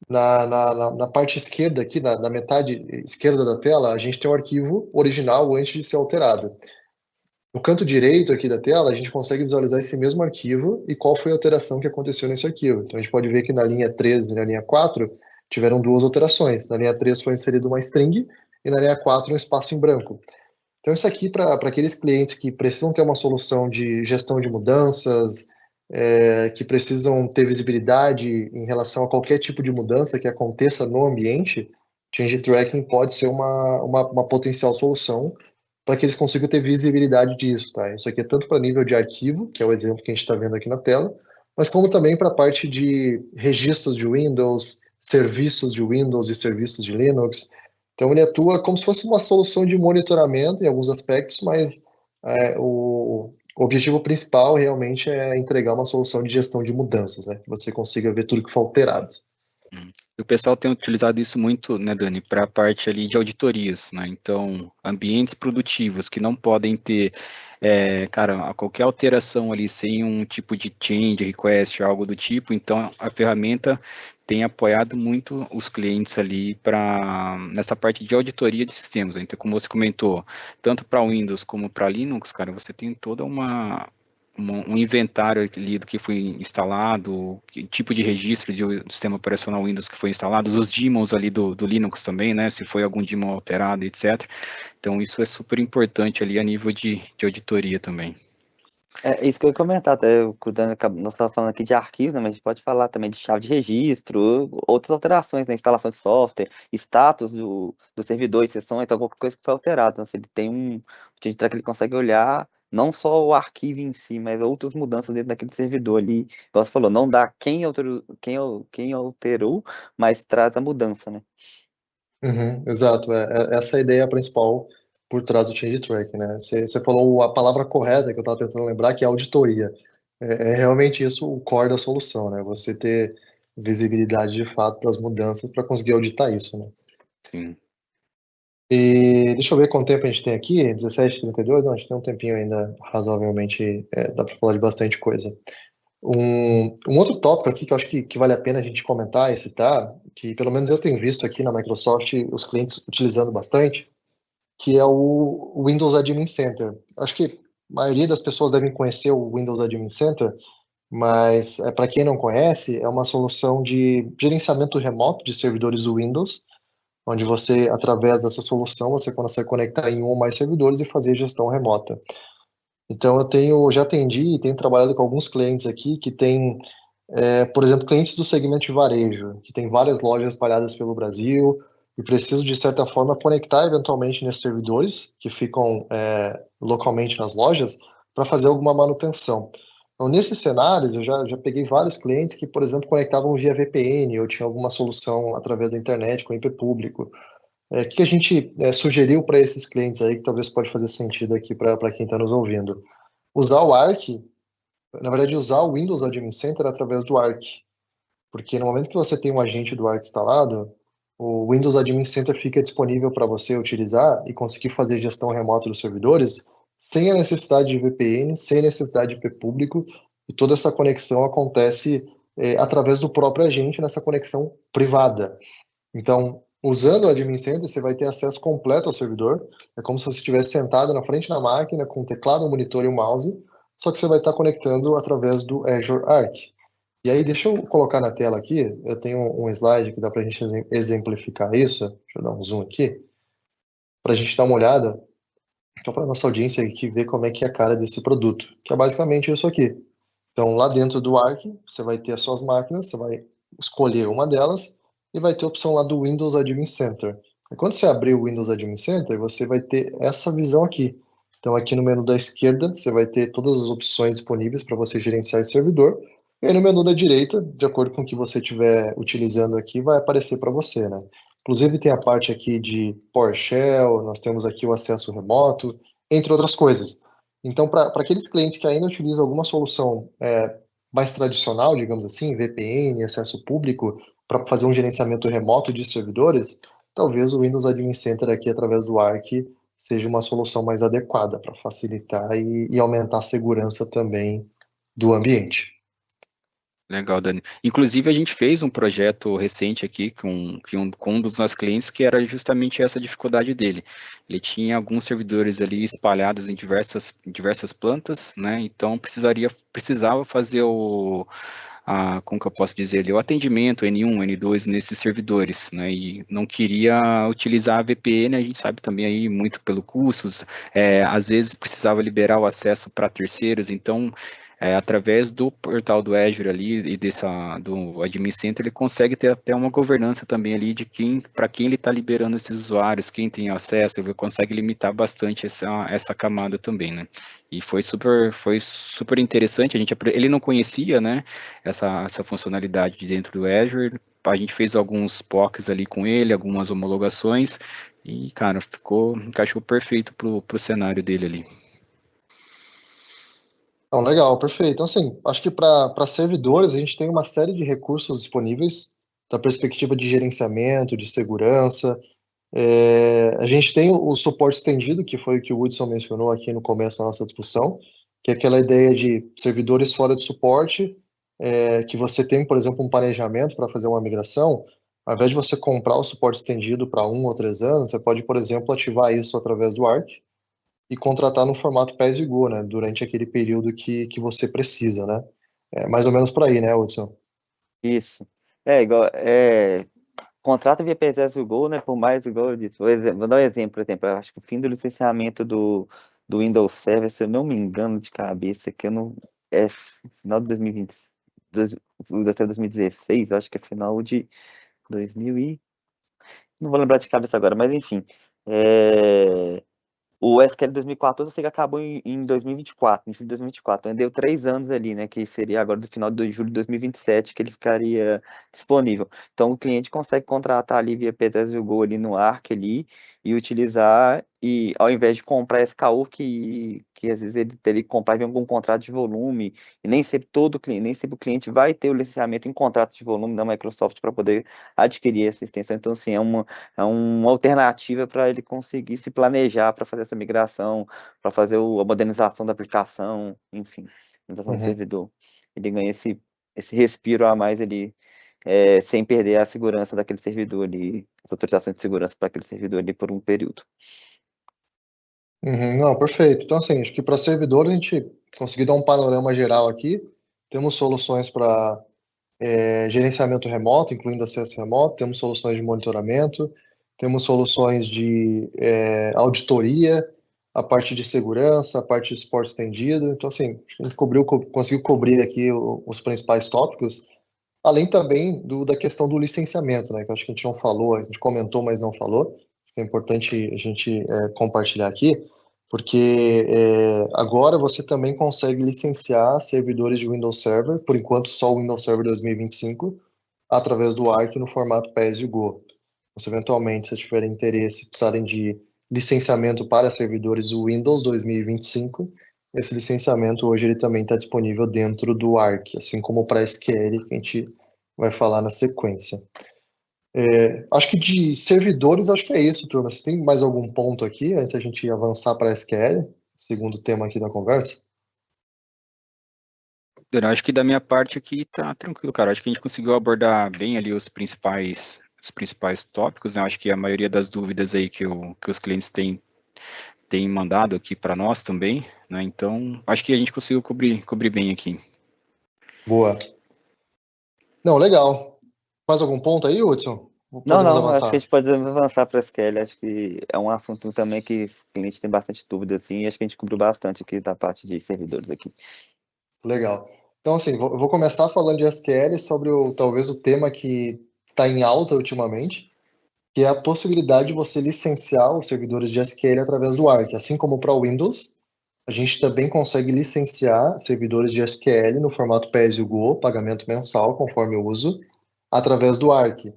na parte esquerda aqui, na metade esquerda da tela, a gente tem o arquivo original antes de ser alterado. No canto direito aqui da tela, a gente consegue visualizar esse mesmo arquivo e qual foi a alteração que aconteceu nesse arquivo. Então, a gente pode ver que na linha 3 e na linha 4 tiveram duas alterações. Na linha 3 foi inserida uma string e na linha 4 um espaço em branco. Então, isso aqui para aqueles clientes que precisam ter uma solução de gestão de mudanças, que precisam ter visibilidade em relação a qualquer tipo de mudança que aconteça no ambiente, Change Tracking pode ser uma potencial solução para que eles consigam ter visibilidade disso, tá? Isso aqui é tanto para nível de arquivo, que é o exemplo que a gente está vendo aqui na tela, mas como também para a parte de registros de Windows, serviços de Windows e serviços de Linux. Então ele atua como se fosse uma solução de monitoramento em alguns aspectos, mas o objetivo principal realmente é entregar uma solução de gestão de mudanças, né? Que você consiga ver tudo que foi alterado. O pessoal tem utilizado isso muito, né, Dani, para a parte ali de auditorias, né? Então, ambientes produtivos que não podem ter, cara, qualquer alteração ali sem um tipo de change request, algo do tipo. Então, a ferramenta tem apoiado muito os clientes ali nessa parte de auditoria de sistemas. Então, como você comentou, tanto para Windows como para Linux, cara, você tem toda um inventário ali do que foi instalado, que tipo de registro do sistema operacional Windows que foi instalado, os daemons ali do Linux também, né, se foi algum daemon alterado, etc. Então, isso é super importante ali a nível de auditoria também. É isso que eu ia comentar, até nós estamos falando aqui de arquivos, né, mas a gente pode falar também de chave de registro, outras alterações na instalação de software, status do servidor, exceção, então qualquer coisa que foi alterada. Então, se ele tem o Change Tracker, ele consegue olhar não só o arquivo em si, mas outras mudanças dentro daquele servidor ali. Igual você falou, não dá quem alterou, mas traz a mudança, né? Uhum, exato, essa é a ideia principal por trás do Change Track, né? Você falou a palavra correta que eu estava tentando lembrar, que é auditoria. É realmente isso o core da solução, né? Você ter visibilidade de fato das mudanças para conseguir auditar isso, né? Sim. E deixa eu ver quanto tempo a gente tem aqui, 17h32, não, a gente tem um tempinho ainda razoavelmente, dá para falar de bastante coisa. Um outro tópico aqui que eu acho que vale a pena a gente comentar e citar, que pelo menos eu tenho visto aqui na Microsoft os clientes utilizando bastante, que é o Windows Admin Center. Acho que a maioria das pessoas devem conhecer o Windows Admin Center, mas para quem não conhece, é uma solução de gerenciamento remoto de servidores do Windows, onde você, através dessa solução, você consegue conectar em um ou mais servidores e fazer gestão remota. Então, já atendi e tenho trabalhado com alguns clientes aqui que têm, por exemplo, clientes do segmento de varejo, que tem várias lojas espalhadas pelo Brasil e precisam, de certa forma, conectar eventualmente nesses servidores que ficam localmente nas lojas para fazer alguma manutenção. Então, nesses cenários, eu já peguei vários clientes que, por exemplo, conectavam via VPN ou tinha alguma solução através da internet com IP público. O que a gente sugeriu para esses clientes aí, que talvez pode fazer sentido aqui para quem está nos ouvindo? Usar o Arc, na verdade, usar o Windows Admin Center através do Arc. Porque no momento que você tem um agente do Arc instalado, o Windows Admin Center fica disponível para você utilizar e conseguir fazer gestão remota dos servidores sem a necessidade de VPN, sem a necessidade de IP público, e toda essa conexão acontece através do próprio agente nessa conexão privada. Então, usando o Admin Center, você vai ter acesso completo ao servidor. É como se você estivesse sentado na frente da máquina com um teclado, um monitor e um mouse, só que você vai estar conectando através do Azure Arc. E aí, deixa eu colocar na tela aqui, eu tenho um slide que dá para a gente exemplificar isso. Deixa eu dar um zoom aqui, para a gente dar uma olhada, só para a nossa audiência aqui ver como é que é a cara desse produto, que é basicamente isso aqui. Então, lá dentro do Arc, você vai ter as suas máquinas, você vai escolher uma delas e vai ter a opção lá do Windows Admin Center. E quando você abrir o Windows Admin Center, você vai ter essa visão aqui. Então, aqui no menu da esquerda, você vai ter todas as opções disponíveis para você gerenciar esse servidor. E aí no menu da direita, de acordo com o que você estiver utilizando aqui, vai aparecer para você, né? Inclusive, tem a parte aqui de PowerShell, nós temos aqui o acesso remoto, entre outras coisas. Então, para aqueles clientes que ainda utilizam alguma solução mais tradicional, digamos assim, VPN, acesso público, para fazer um gerenciamento remoto de servidores, talvez o Windows Admin Center aqui, através do Arc, seja uma solução mais adequada para facilitar e aumentar a segurança também do ambiente. Legal, Dani. Inclusive, a gente fez um projeto recente aqui com um dos nossos clientes que era justamente essa dificuldade dele. Ele tinha alguns servidores ali espalhados em diversas plantas, né? Então, precisava fazer como que eu posso dizer ali, o atendimento N1, N2 nesses servidores, né? E não queria utilizar a VPN, a gente sabe também aí muito pelo custos, às vezes precisava liberar o acesso para terceiros, então através do portal do Azure ali e do Admin Center, ele consegue ter até uma governança também ali de para quem ele está liberando esses usuários, quem tem acesso, ele consegue limitar bastante essa camada também, né? E foi super interessante, ele não conhecia, né, essa funcionalidade de dentro do Azure, a gente fez alguns POCs ali com ele, algumas homologações, e, cara, encaixou perfeito pro cenário dele ali. Então, legal, perfeito. Então, assim, acho que para servidores a gente tem uma série de recursos disponíveis da perspectiva de gerenciamento, de segurança. A gente tem o suporte estendido, que foi o que o Hudson mencionou aqui no começo da nossa discussão, que é aquela ideia de servidores fora de suporte, que você tem, por exemplo, um planejamento para fazer uma migração. Ao invés de você comprar o suporte estendido para 1 ou 3 anos, você pode, por exemplo, ativar isso através do Arc e contratar no formato pay-as-you-go, né? Durante aquele período que você precisa, né? É mais ou menos por aí, né, Hudson? Isso. Igual, contrata via PSS-Go, né? Por mais, igual eu disse, vou dar um exemplo, por exemplo, eu acho que o fim do licenciamento do Windows Server, se eu não me engano de cabeça, que eu não. É final de 2020, o da 2016, eu acho que é final de 2000 e. Não vou lembrar de cabeça agora, mas enfim. O SQL 2014 eu sei que acabou em 2024, em 2024. Então, deu 3 anos ali, né? Que seria agora do final de julho de 2027 que ele ficaria disponível. Então o cliente consegue contratar ali via PTS-Go ali no Arc ali e utilizar, e ao invés de comprar SKU que às vezes ele teria que comprar em algum contrato de volume, e nem sempre todo cliente, nem sempre o cliente vai ter o licenciamento em contrato de volume da Microsoft para poder adquirir essa extensão. Então, assim, é uma alternativa para ele conseguir se planejar para fazer essa migração, para fazer a modernização da aplicação, enfim, modernização do Uhum. servidor. Ele ganha esse respiro a mais ali, sem perder a segurança daquele servidor ali, as autorizações de segurança para aquele servidor ali por um período. Uhum, não, perfeito. Então, assim, acho que para servidor a gente conseguiu dar um panorama geral aqui. Temos soluções para gerenciamento remoto, incluindo acesso remoto, temos soluções de monitoramento, temos soluções de auditoria, a parte de segurança, a parte de suporte estendido. Então, assim, acho que a gente conseguiu cobrir aqui os principais tópicos, além também da questão do licenciamento, né, que eu acho que a gente não falou, a gente comentou, mas não falou. Acho que é importante a gente compartilhar aqui, porque agora você também consegue licenciar servidores de Windows Server, por enquanto só o Windows Server 2025, através do Arc no formato pay-as-you-go. Se eventualmente você tiver interesse, precisarem de licenciamento para servidores Windows 2025, esse licenciamento hoje ele também está disponível dentro do Arc, assim como para SQL, que a gente vai falar na sequência. Acho que de servidores, acho que é isso, turma. Você tem mais algum ponto aqui, antes da gente avançar para SQL, segundo tema aqui da conversa? Eu acho que da minha parte aqui tá tranquilo, cara. Acho que a gente conseguiu abordar bem ali os principais tópicos, né? Acho que a maioria das dúvidas aí que os clientes têm mandado aqui para nós também, né? Então, acho que a gente conseguiu cobrir bem aqui. Boa. Não, legal. Mais algum ponto aí, Hudson? Podemos Não, acho que a avançar. gente pode avançar para SQL. Acho que é um assunto também que os clientes têm bastante dúvida, assim, e acho que a gente cobriu bastante aqui da parte de servidores aqui. Legal. Então, assim, eu vou começar falando de SQL sobre talvez o tema que está em alta ultimamente, que é a possibilidade de você licenciar os servidores de SQL através do Arc. Assim como para o Windows, a gente também consegue licenciar servidores de SQL no formato pay-as-you-go, pagamento mensal, conforme o uso, através do Arc.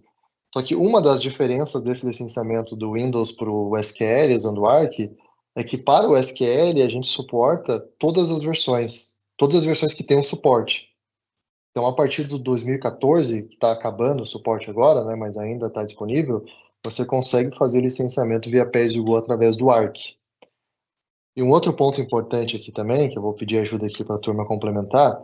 Só que uma das diferenças desse licenciamento do Windows para o SQL usando o Arc é que para o SQL a gente suporta todas as versões que têm um suporte. Então, a partir do 2014, que está acabando o suporte agora, né, mas ainda está disponível, você consegue fazer licenciamento via pay-as-you-go através do Arc. E um outro ponto importante aqui também, que eu vou pedir ajuda aqui para a turma complementar,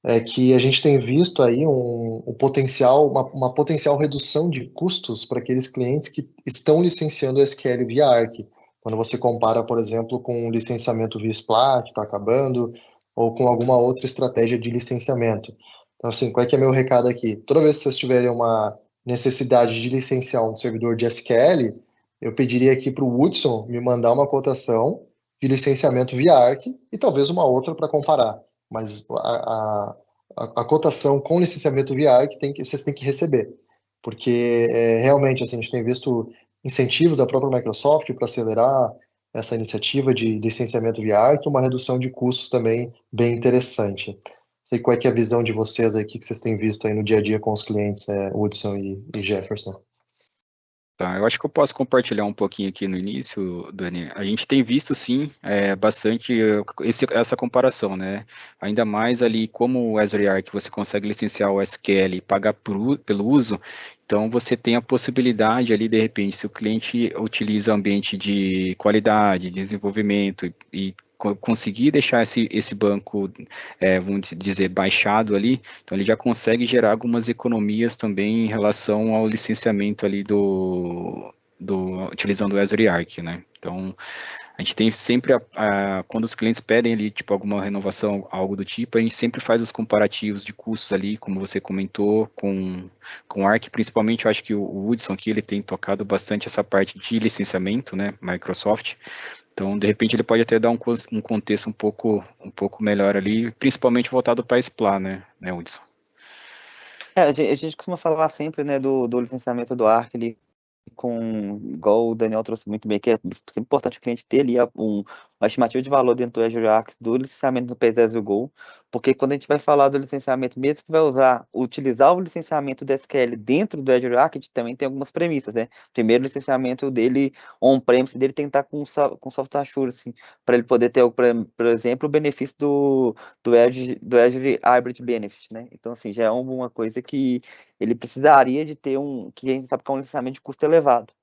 é que a gente tem visto aí um potencial, uma potencial redução de custos para aqueles clientes que estão licenciando o SQL via Arc. Quando você compara, por exemplo, com o licenciamento via SPLA, que está acabando, ou com alguma outra estratégia de licenciamento. Então, assim, qual é que é meu recado aqui? Toda vez que vocês tiverem uma necessidade de licenciar um servidor de SQL, eu pediria aqui para o Hudson me mandar uma cotação de licenciamento via Arc e talvez uma outra para comparar. Mas a cotação com licenciamento via Arc vocês têm que receber. Porque realmente assim, a gente tem visto incentivos da própria Microsoft para acelerar essa iniciativa de licenciamento via Arc, uma redução de custos também bem interessante. Não sei qual é que é a visão de vocês aí, o que vocês têm visto aí no dia a dia com os clientes, Hudson e Jefferson. Tá, eu acho que eu posso compartilhar um pouquinho aqui no início, Dani. A gente tem visto, sim, bastante essa comparação, né? Ainda mais ali como o Azure Arc você consegue licenciar o SQL e pagar pelo uso, então você tem a possibilidade ali, de repente, se o cliente utiliza ambiente de qualidade, desenvolvimento e conseguir deixar esse banco, vamos dizer, baixado ali, então ele já consegue gerar algumas economias também em relação ao licenciamento ali utilizando o Azure Arc, né? Então a gente tem sempre quando os clientes pedem ali tipo alguma renovação, algo do tipo, a gente sempre faz os comparativos de custos ali, como você comentou, com o Arc, principalmente eu acho que o Hudson aqui ele tem tocado bastante essa parte de licenciamento, né? Microsoft. Então, de repente, ele pode até dar um contexto um pouco melhor ali, principalmente voltado para a SPLA, né, Hudson? A gente costuma falar sempre, né, do licenciamento do Arc, ele igual o Daniel trouxe muito bem, que é importante o cliente ter ali uma estimativa de valor dentro do Azure Arc do licenciamento do pay-as-you-go, porque quando a gente vai falar do licenciamento, mesmo que vai utilizar o licenciamento do SQL dentro do Azure Arc, a gente também tem algumas premissas, né? Primeiro, o licenciamento dele, on-premise dele tem que estar com software assurance, para ele poder ter, por exemplo, o benefício do Azure Hybrid Benefit, né? Então, assim, já é uma coisa que ele precisaria de ter que a gente sabe que é um licenciamento de custo elevado,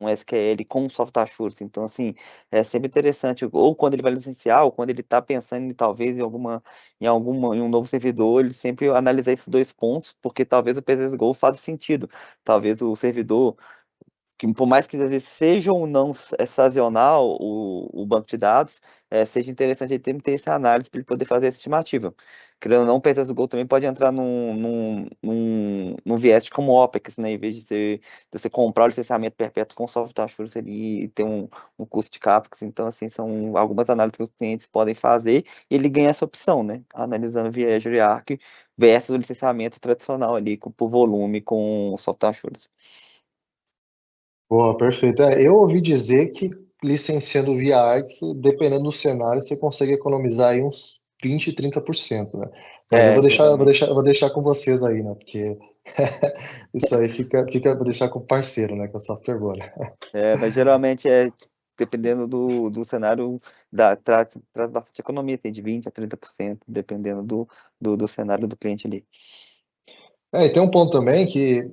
um SQL com software assurance. Então, assim, é sempre interessante, ou quando ele vai licenciar, ou quando ele está pensando em talvez em um novo servidor, ele sempre analisar esses dois pontos, porque talvez o PSGO faça sentido. Talvez o servidor, que por mais que às vezes seja ou não sazonal o banco de dados, seja interessante ele ter essa análise para ele poder fazer essa estimativa. Querendo ou não, o PSGO também pode entrar num viés como OPEX, né? Em vez de você comprar o licenciamento perpétuo com software assurance ali e ter um custo de CAPEX. Então, assim, são algumas análises que os clientes podem fazer e ele ganha essa opção, né? Analisando via Azure Arc versus o licenciamento tradicional ali por volume com software assurance. Boa, perfeito. Eu ouvi dizer que licenciando via Arcs, dependendo do cenário, você consegue economizar aí uns 20, 30%, né? Mas eu Geralmente. vou deixar com vocês aí, né? Porque isso aí vou deixar com o parceiro, né? Com a Softwarebone. Mas geralmente dependendo do cenário, traz bastante economia, tem de 20% a 30%, dependendo do cenário do cliente ali. E tem um ponto também que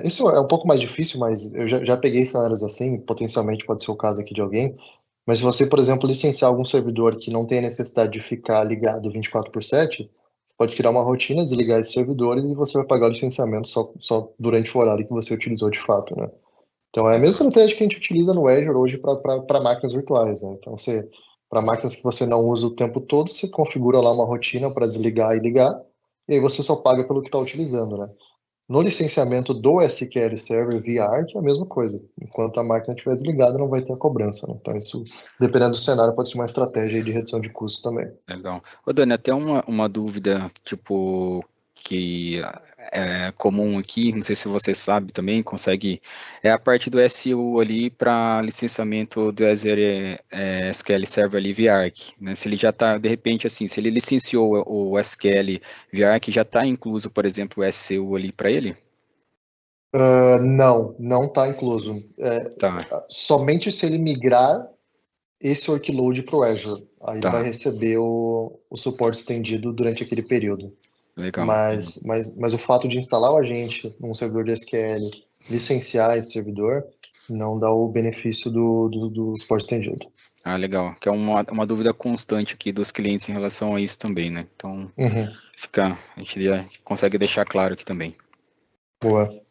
isso é um pouco mais difícil, mas eu já peguei cenários assim, potencialmente pode ser o caso aqui de alguém. Mas se você, por exemplo, licenciar algum servidor que não tem a necessidade de ficar ligado 24/7, pode criar uma rotina, desligar esse servidor e você vai pagar o licenciamento só durante o horário que você utilizou de fato, né? Então é a mesma estratégia que a gente utiliza no Azure hoje para máquinas virtuais, né? Então para máquinas que você não usa o tempo todo, você configura lá uma rotina para desligar e ligar, e aí você só paga pelo que está utilizando, né? No licenciamento do SQL Server via Arc é a mesma coisa. Enquanto a máquina estiver desligada, não vai ter a cobrança, né? Então, isso, dependendo do cenário, pode ser uma estratégia aí de redução de custo também. Legal. Ô, Dani, até uma dúvida, tipo, que é comum aqui, não sei se você sabe também, consegue, é a parte do SU ali para licenciamento do Azure SQL Server ali via Arc, né? Se ele já está, de repente, assim, se ele licenciou o SQL via Arc, já está incluso, por exemplo, o SU ali para ele? Não está incluso. Tá, Somente se ele migrar esse workload para o Azure. Aí ele vai tá, receber o suporte estendido durante aquele período. legal. Mas o fato de instalar o agente num servidor de SQL, licenciar esse servidor, não dá o benefício do suporte estendido. Ah, legal. Que é uma dúvida constante aqui dos clientes em relação a isso também, né? Então, Uhum, a gente consegue deixar claro aqui também. boa.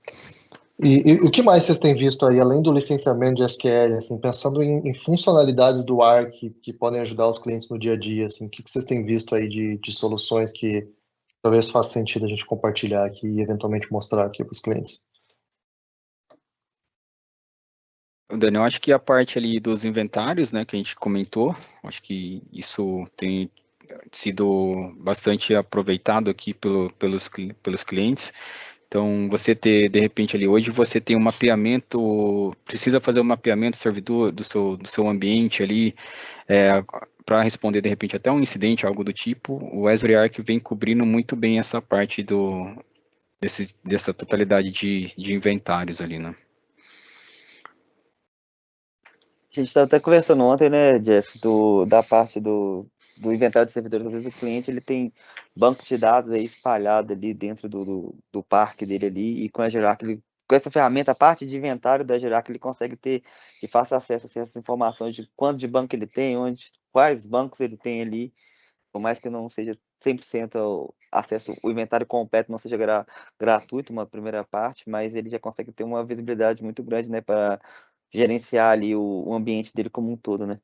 E o que mais vocês têm visto aí, além do licenciamento de SQL, assim, pensando em funcionalidades do Arc que podem ajudar os clientes no dia a dia, assim, o que vocês têm visto aí de soluções que talvez faça sentido a gente compartilhar aqui e eventualmente mostrar aqui para os clientes? Daniel, acho que a parte ali dos inventários, né, que a gente comentou, acho que isso tem sido bastante aproveitado aqui pelos clientes. Então, você ter, de repente, ali, hoje você tem um mapeamento, precisa fazer um mapeamento do servidor, do seu ambiente ali, para responder, de repente, até um incidente, algo do tipo, o Azure Arc vem cobrindo muito bem essa parte dessa totalidade de inventários ali, né? A gente estava até conversando ontem, né, Jeff, da parte do inventário de servidores. Às vezes o cliente ele tem banco de dados aí espalhado ali dentro do parque dele ali, e com a Azure, com essa ferramenta, a parte de inventário da Azure, ele consegue ter e fácil acesso a essas informações de quanto de banco ele tem, quais bancos ele tem ali, por mais que não seja 100% o acesso, o inventário completo não seja gratuito, uma primeira parte, mas ele já consegue ter uma visibilidade muito grande, né, para gerenciar ali o ambiente dele como um todo, né?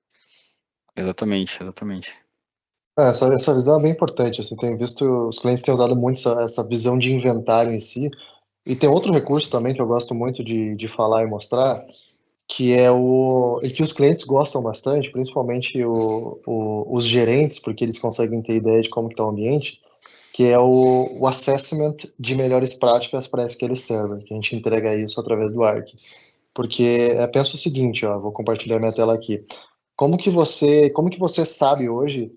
Exatamente, exatamente. Essa visão é bem importante, assim, tenho visto, os clientes têm usado muito essa visão de inventário em si, e tem outro recurso também que eu gosto muito de falar e mostrar, que é e que os clientes gostam bastante, principalmente os gerentes, porque eles conseguem ter ideia de como está o ambiente, que é o assessment de melhores práticas para SQL Server, que a gente entrega isso através do Arc. Porque pensa o seguinte, ó, vou compartilhar minha tela aqui. Como que você sabe hoje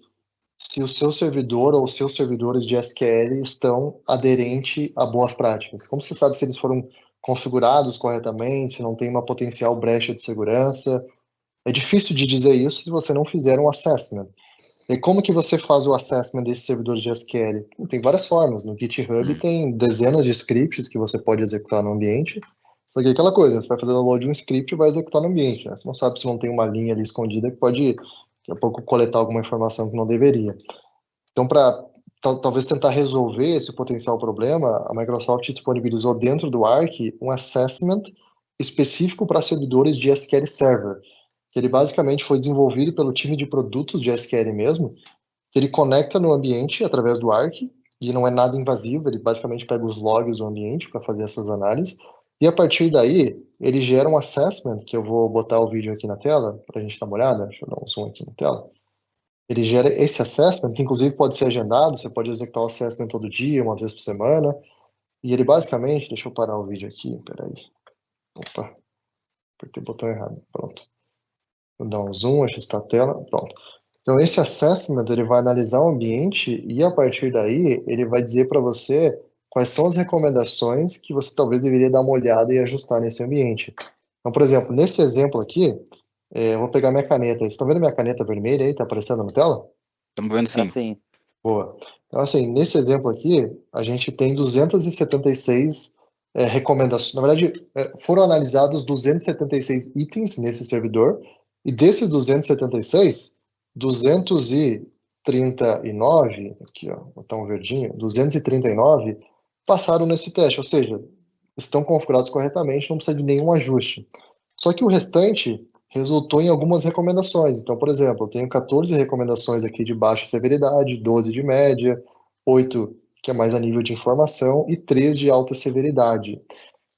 se o seu servidor ou os seus servidores de SQL estão aderentes a boas práticas? Como você sabe se eles foram configurados corretamente, se não tem uma potencial brecha de segurança? É difícil de dizer isso se você não fizer um assessment. E como que você faz o assessment desses servidores de SQL? Tem várias formas. No GitHub tem dezenas de scripts que você pode executar no ambiente. Só que é aquela coisa, você vai fazer download de um script e vai executar no ambiente, né? Você não sabe se não tem uma linha ali escondida que pode, daqui a pouco, coletar alguma informação que não deveria. Então, para talvez tentar resolver esse potencial problema, a Microsoft disponibilizou dentro do Arc um assessment específico para servidores de SQL Server, que ele basicamente foi desenvolvido pelo time de produtos de SQL mesmo, que ele conecta no ambiente através do Arc, e não é nada invasivo, ele basicamente pega os logs do ambiente para fazer essas análises, e a partir daí, ele gera um assessment, que eu vou botar o vídeo aqui na tela, para a gente dar uma olhada, deixa eu dar um zoom aqui na tela. Ele gera esse assessment, que inclusive pode ser agendado, você pode executar o assessment todo dia, uma vez por semana, e ele basicamente, deixa eu parar o vídeo aqui, peraí, opa, apertei o botão errado, pronto. Vou dar um zoom, ajustar a tela, pronto. Então, esse assessment, ele vai analisar o ambiente e, a partir daí, ele vai dizer para você quais são as recomendações que você talvez deveria dar uma olhada e ajustar nesse ambiente. Então, por exemplo, nesse exemplo aqui, eu vou pegar minha caneta. Vocês estão vendo minha caneta vermelha aí? Está aparecendo na tela? Estamos vendo sim. Assim, Boa. Então, assim, nesse exemplo aqui, a gente tem 276 recomendações. Na verdade, foram analisados 276 itens nesse servidor, e desses 276, 239, aqui ó, botão verdinho, 239 passaram nesse teste, ou seja, estão configurados corretamente, não precisa de nenhum ajuste. Só que o restante resultou em algumas recomendações. Então, por exemplo, eu tenho 14 recomendações aqui de baixa severidade, 12 de média, 8 que é mais a nível de informação, e 3 de alta severidade.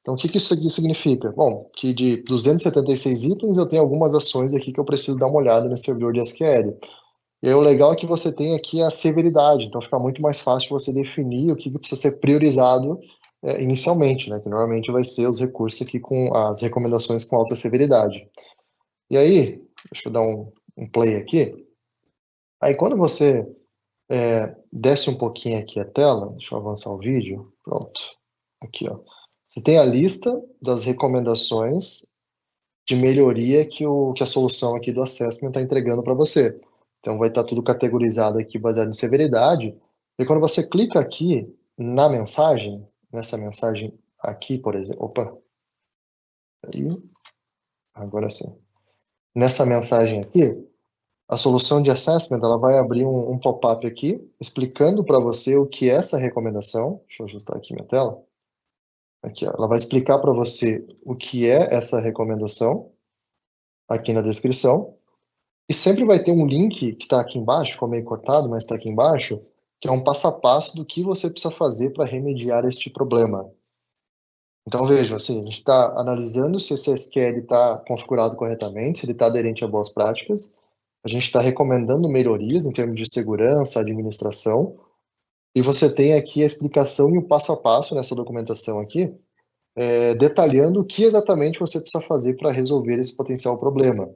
Então, o que isso aqui significa? Bom, que de 276 itens, eu tenho algumas ações aqui que eu preciso dar uma olhada nesse servidor de SQL. E aí, o legal é que você tem aqui a severidade, então fica muito mais fácil você definir o que precisa ser priorizado inicialmente, né? Que normalmente vai ser os recursos aqui com as recomendações com alta severidade. E aí, deixa eu dar um play aqui. Aí, quando você desce um pouquinho aqui a tela, deixa eu avançar o vídeo, pronto. Aqui, ó. Você tem a lista das recomendações de melhoria que a solução aqui do Assessment está entregando para você. Então, vai estar tudo categorizado aqui baseado em severidade. E quando você clica aqui na mensagem, nessa mensagem aqui, por exemplo, opa, aí, agora sim. Nessa mensagem aqui, a solução de Assessment, ela vai abrir um pop-up aqui, explicando para você o que é essa recomendação. Deixa eu ajustar aqui minha tela. Aqui, ó, ela vai explicar para você o que é essa recomendação, aqui na descrição. E sempre vai ter um link que está aqui embaixo, ficou meio cortado, mas está aqui embaixo, que é um passo a passo do que você precisa fazer para remediar este problema. Então, veja, assim, a gente está analisando se esse SQL está configurado corretamente, se ele está aderente a boas práticas. A gente está recomendando melhorias em termos de segurança, administração. E você tem aqui a explicação e o passo a passo nessa documentação aqui, detalhando o que exatamente você precisa fazer para resolver esse potencial problema.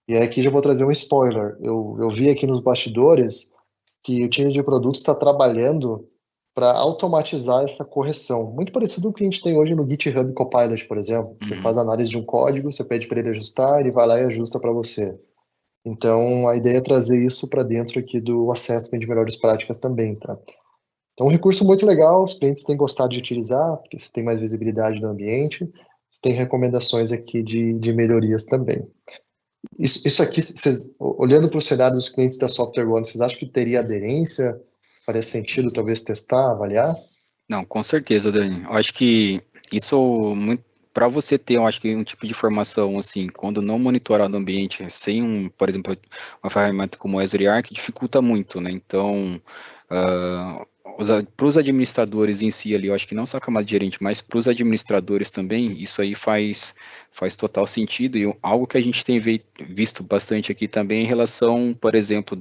E aí aqui já vou trazer um spoiler. Eu vi aqui nos bastidores que o time de produtos está trabalhando para automatizar essa correção. Muito parecido com o que a gente tem hoje no GitHub Copilot, por exemplo. Você faz análise de um código, você pede para ele ajustar, ele vai lá e ajusta para você. Então, a ideia é trazer isso para dentro aqui do Assessment de melhores práticas também, tá? Então, um recurso muito legal, os clientes têm gostado de utilizar, porque você tem mais visibilidade no ambiente, tem recomendações aqui de melhorias também. Isso aqui, olhando para o cenário dos clientes da Software One, vocês acham que teria aderência? Faria sentido talvez testar, avaliar? Não, com certeza, Dani. Eu acho que isso, para você ter, eu acho que um tipo de formação, assim, quando não monitorado o ambiente, sem por exemplo, uma ferramenta como o Azure Arc, dificulta muito, né? Então, para os administradores em si ali, eu acho que não só a camada de gerente, mas para os administradores também, isso aí faz total sentido, e algo que a gente tem visto bastante aqui também em relação, por exemplo,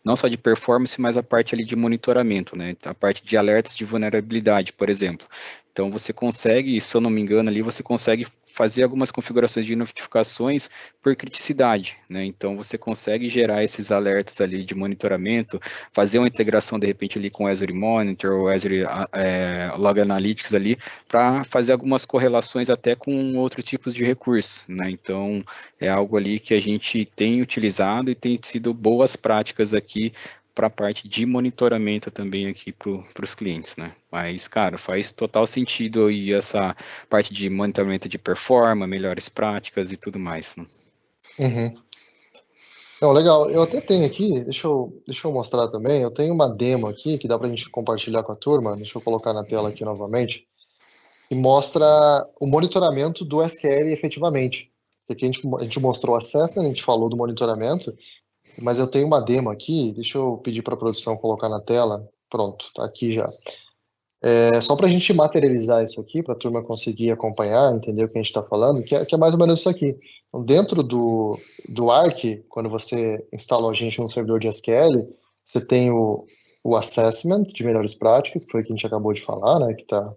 não só de performance, mas a parte ali de monitoramento, né? A parte de alertas de vulnerabilidade, por exemplo. Então você consegue, se eu não me engano ali, você consegue fazer algumas configurações de notificações por criticidade, né? Então você consegue gerar esses alertas ali de monitoramento, fazer uma integração de repente ali com o Azure Monitor ou Azure Log Analytics ali, para fazer algumas correlações até com outros tipos de recursos, né? Então é algo ali que a gente tem utilizado e tem sido boas práticas aqui para a parte de monitoramento também aqui para os clientes, né? Mas, cara, faz total sentido aí essa parte de monitoramento de performance, melhores práticas e tudo mais, né? Uhum. Não, legal. Eu até tenho aqui, deixa eu mostrar também. Eu tenho uma demo aqui que dá para a gente compartilhar com a turma. Deixa eu colocar na tela aqui novamente. Que mostra o monitoramento do SQL efetivamente. Aqui a gente mostrou o assessment, a gente falou do monitoramento, mas eu tenho uma demo aqui. Deixa eu pedir para a produção colocar na tela. Pronto, tá aqui já. Só para a gente materializar isso aqui, para a turma conseguir acompanhar, entender o que a gente está falando, que é mais ou menos isso aqui. Então, dentro do Arc, quando você instala a gente no servidor de SQL, você tem o Assessment de melhores práticas, que foi o que a gente acabou de falar, né, que está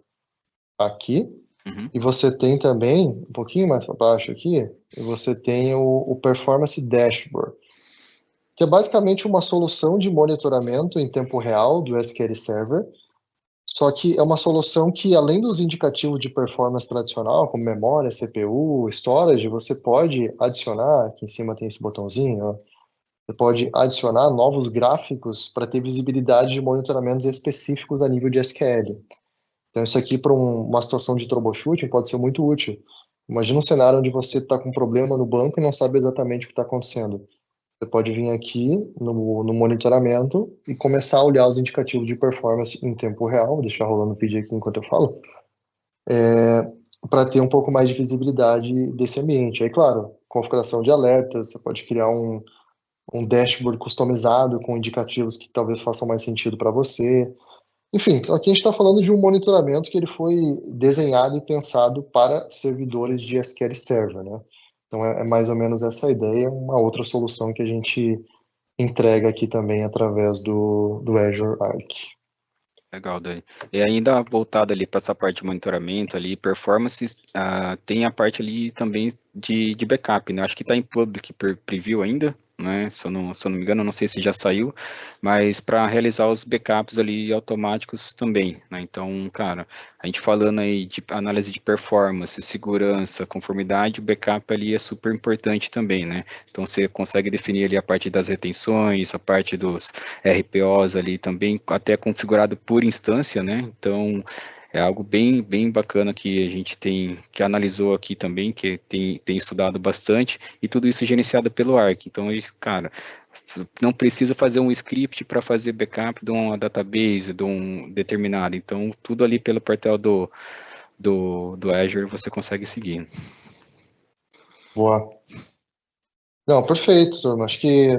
aqui. Uhum. E você tem também, um pouquinho mais para baixo aqui, você tem o Performance Dashboard, que é basicamente uma solução de monitoramento em tempo real do SQL Server. Só que é uma solução que, além dos indicativos de performance tradicional, como memória, CPU, storage, você pode adicionar, aqui em cima tem esse botãozinho, ó, você pode adicionar novos gráficos para ter visibilidade de monitoramentos específicos a nível de SQL. Então, isso aqui, para uma situação de troubleshooting, pode ser muito útil. Imagina um cenário onde você está com um problema no banco e não sabe exatamente o que está acontecendo. Você pode vir aqui no monitoramento e começar a olhar os indicativos de performance em tempo real. Vou deixar rolando o vídeo aqui enquanto eu falo. Para ter um pouco mais de visibilidade desse ambiente. Aí, claro, configuração de alertas, você pode criar um dashboard customizado com indicativos que talvez façam mais sentido para você. Enfim, então aqui a gente está falando de um monitoramento que ele foi desenhado e pensado para servidores de SQL Server, né? Então é mais ou menos essa ideia, uma outra solução que a gente entrega aqui também através do Azure Arc. Legal, Dani. E ainda voltado ali para essa parte de monitoramento ali, performance, tem a parte ali também de backup, né? Acho que está em public preview ainda, né? Se eu não me engano, não sei se já saiu, mas para realizar os backups ali automáticos também, né? Então, cara, a gente falando aí de análise de performance, segurança, conformidade, o backup ali é super importante também, né? Então você consegue definir ali a parte das retenções, a parte dos RPOs ali também, até configurado por instância, né? Então, é algo bem bacana que a gente que analisou aqui também, que tem estudado bastante, e tudo isso gerenciado pelo Arc. Então, cara, não precisa fazer um script para fazer backup de uma database, de um determinado. Então, tudo ali pelo portal do Azure você consegue seguir. Boa. Não, perfeito, turma. Acho que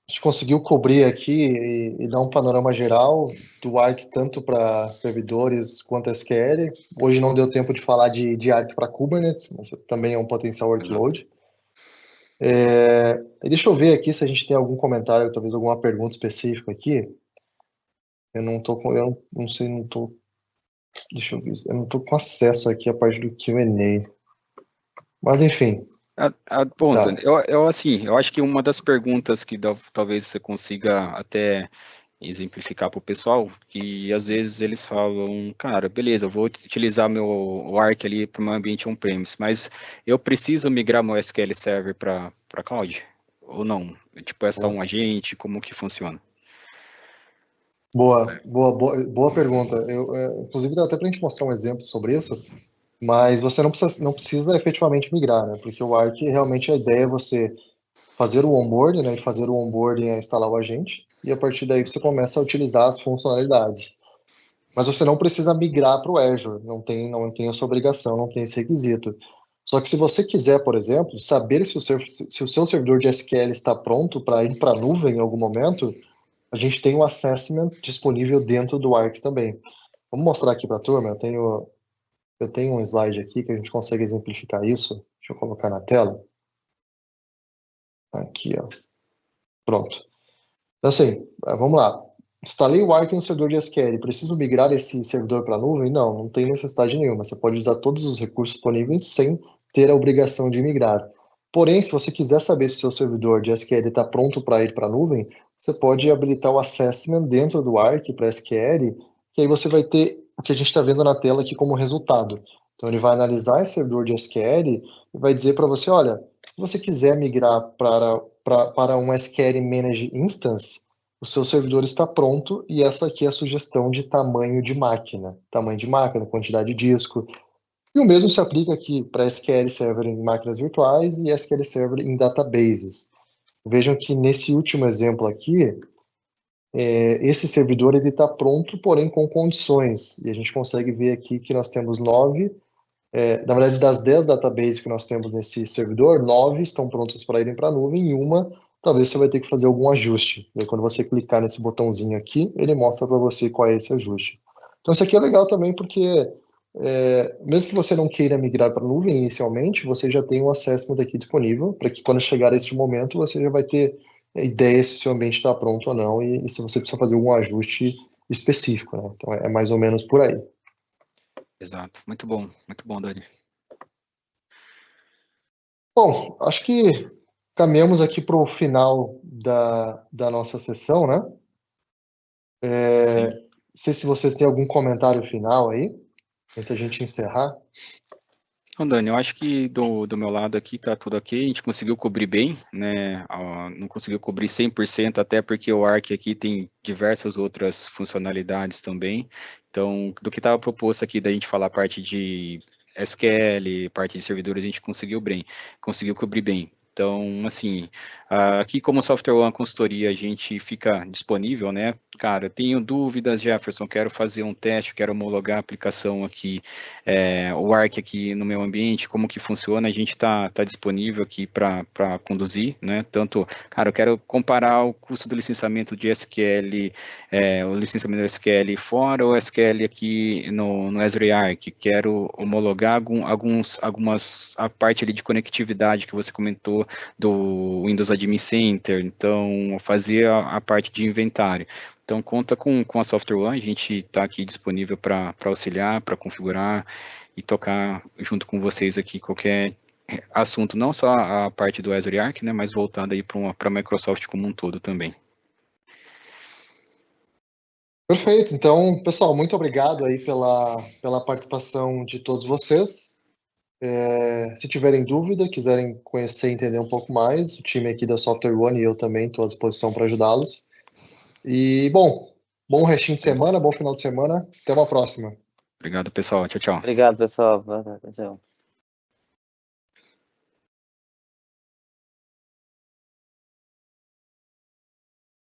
a gente conseguiu cobrir aqui e dar um panorama geral do Arc tanto para servidores quanto SQL. Hoje não deu tempo de falar de Arc para Kubernetes, mas também é um potencial workload. E deixa eu ver aqui se a gente tem algum comentário, talvez alguma pergunta específica aqui. Eu não sei, deixa eu ver, eu não tô com acesso aqui à parte do Q&A. Mas enfim, Bom, tá. Dani, eu acho que uma das perguntas que talvez você consiga até exemplificar para o pessoal, que às vezes eles falam, cara, beleza, eu vou utilizar o Arc ali para o meu ambiente on-premise, mas eu preciso migrar meu SQL Server para cloud? Ou não? Tipo, é só um agente? Como que funciona? Boa pergunta. Inclusive, dá até para a gente mostrar um exemplo sobre isso, mas você não precisa efetivamente migrar, né? Porque o Arc, realmente, a ideia é você fazer o onboarding, né? E fazer o onboarding é instalar o agente, e a partir daí você começa a utilizar as funcionalidades. Mas você não precisa migrar para o Azure, não tem essa obrigação, não tem esse requisito. Só que se você quiser, por exemplo, saber se o seu servidor de SQL está pronto para ir para a nuvem em algum momento, a gente tem um assessment disponível dentro do Arc também. Vamos mostrar aqui para a turma. Eu tenho um slide aqui que a gente consegue exemplificar isso. Deixa eu colocar na tela. Aqui, ó. Pronto. Então, assim, vamos lá. Instalei o Arc no servidor de SQL. Preciso migrar esse servidor para a nuvem? Não tem necessidade nenhuma. Você pode usar todos os recursos disponíveis sem ter a obrigação de migrar. Porém, se você quiser saber se o seu servidor de SQL está pronto para ir para a nuvem, você pode habilitar o Assessment dentro do Arc para SQL, que aí você vai ter o que a gente está vendo na tela aqui como resultado. Então, ele vai analisar esse servidor de SQL e vai dizer para você, olha, se você quiser migrar para um SQL Managed Instance, o seu servidor está pronto e essa aqui é a sugestão de tamanho de máquina. Tamanho de máquina, quantidade de disco. E o mesmo se aplica aqui para SQL Server em máquinas virtuais e SQL Server em databases. Vejam que nesse último exemplo aqui, esse servidor está pronto, porém com condições. E a gente consegue ver aqui que nós temos 9, na verdade, das 10 databases que nós temos nesse servidor, 9 estão prontas para irem para a nuvem e uma, talvez você vai ter que fazer algum ajuste. E aí, quando você clicar nesse botãozinho aqui, ele mostra para você qual é esse ajuste. Então, isso aqui é legal também porque, mesmo que você não queira migrar para a nuvem inicialmente, você já tem um assessment aqui disponível para que quando chegar esse momento, você já vai ter ideia se o seu ambiente está pronto ou não e se você precisa fazer algum ajuste específico, né? Então, é mais ou menos por aí. Exato. Muito bom, Dani. Bom, acho que caminhamos aqui para o final da nossa sessão, né? Não sei se vocês têm algum comentário final aí, antes da gente encerrar. Então, Dani, eu acho que do meu lado aqui tá tudo ok, a gente conseguiu cobrir bem, né, não conseguiu cobrir 100%, até porque o Arc aqui tem diversas outras funcionalidades também, então, do que estava proposto aqui da gente falar a parte de SQL, parte de servidores, a gente conseguiu cobrir bem. Então, assim, aqui como Software One Consultoria, a gente fica disponível, né? Cara, eu tenho dúvidas, Jefferson, quero fazer um teste, quero homologar a aplicação aqui, o Arc aqui no meu ambiente, como que funciona, a gente está disponível aqui para conduzir, né? Tanto, cara, eu quero comparar o custo do licenciamento de SQL, o licenciamento do SQL fora ou SQL aqui no Azure Arc, quero homologar a parte ali de conectividade que você comentou do Windows Admin Center, então fazer a parte de inventário. Então conta com a Software One, a gente está aqui disponível para auxiliar, para configurar e tocar junto com vocês aqui qualquer assunto, não só a parte do Azure Arc, né, mas voltada aí para a Microsoft como um todo também. Perfeito. Então, pessoal, muito obrigado aí pela participação de todos vocês. Se tiverem dúvida, quiserem conhecer e entender um pouco mais, o time aqui da Software One e eu também estou à disposição para ajudá-los. E, bom restinho de semana, bom final de semana. Até uma próxima. Obrigado, pessoal. Tchau, tchau. Obrigado, pessoal. Boa tarde, tchau.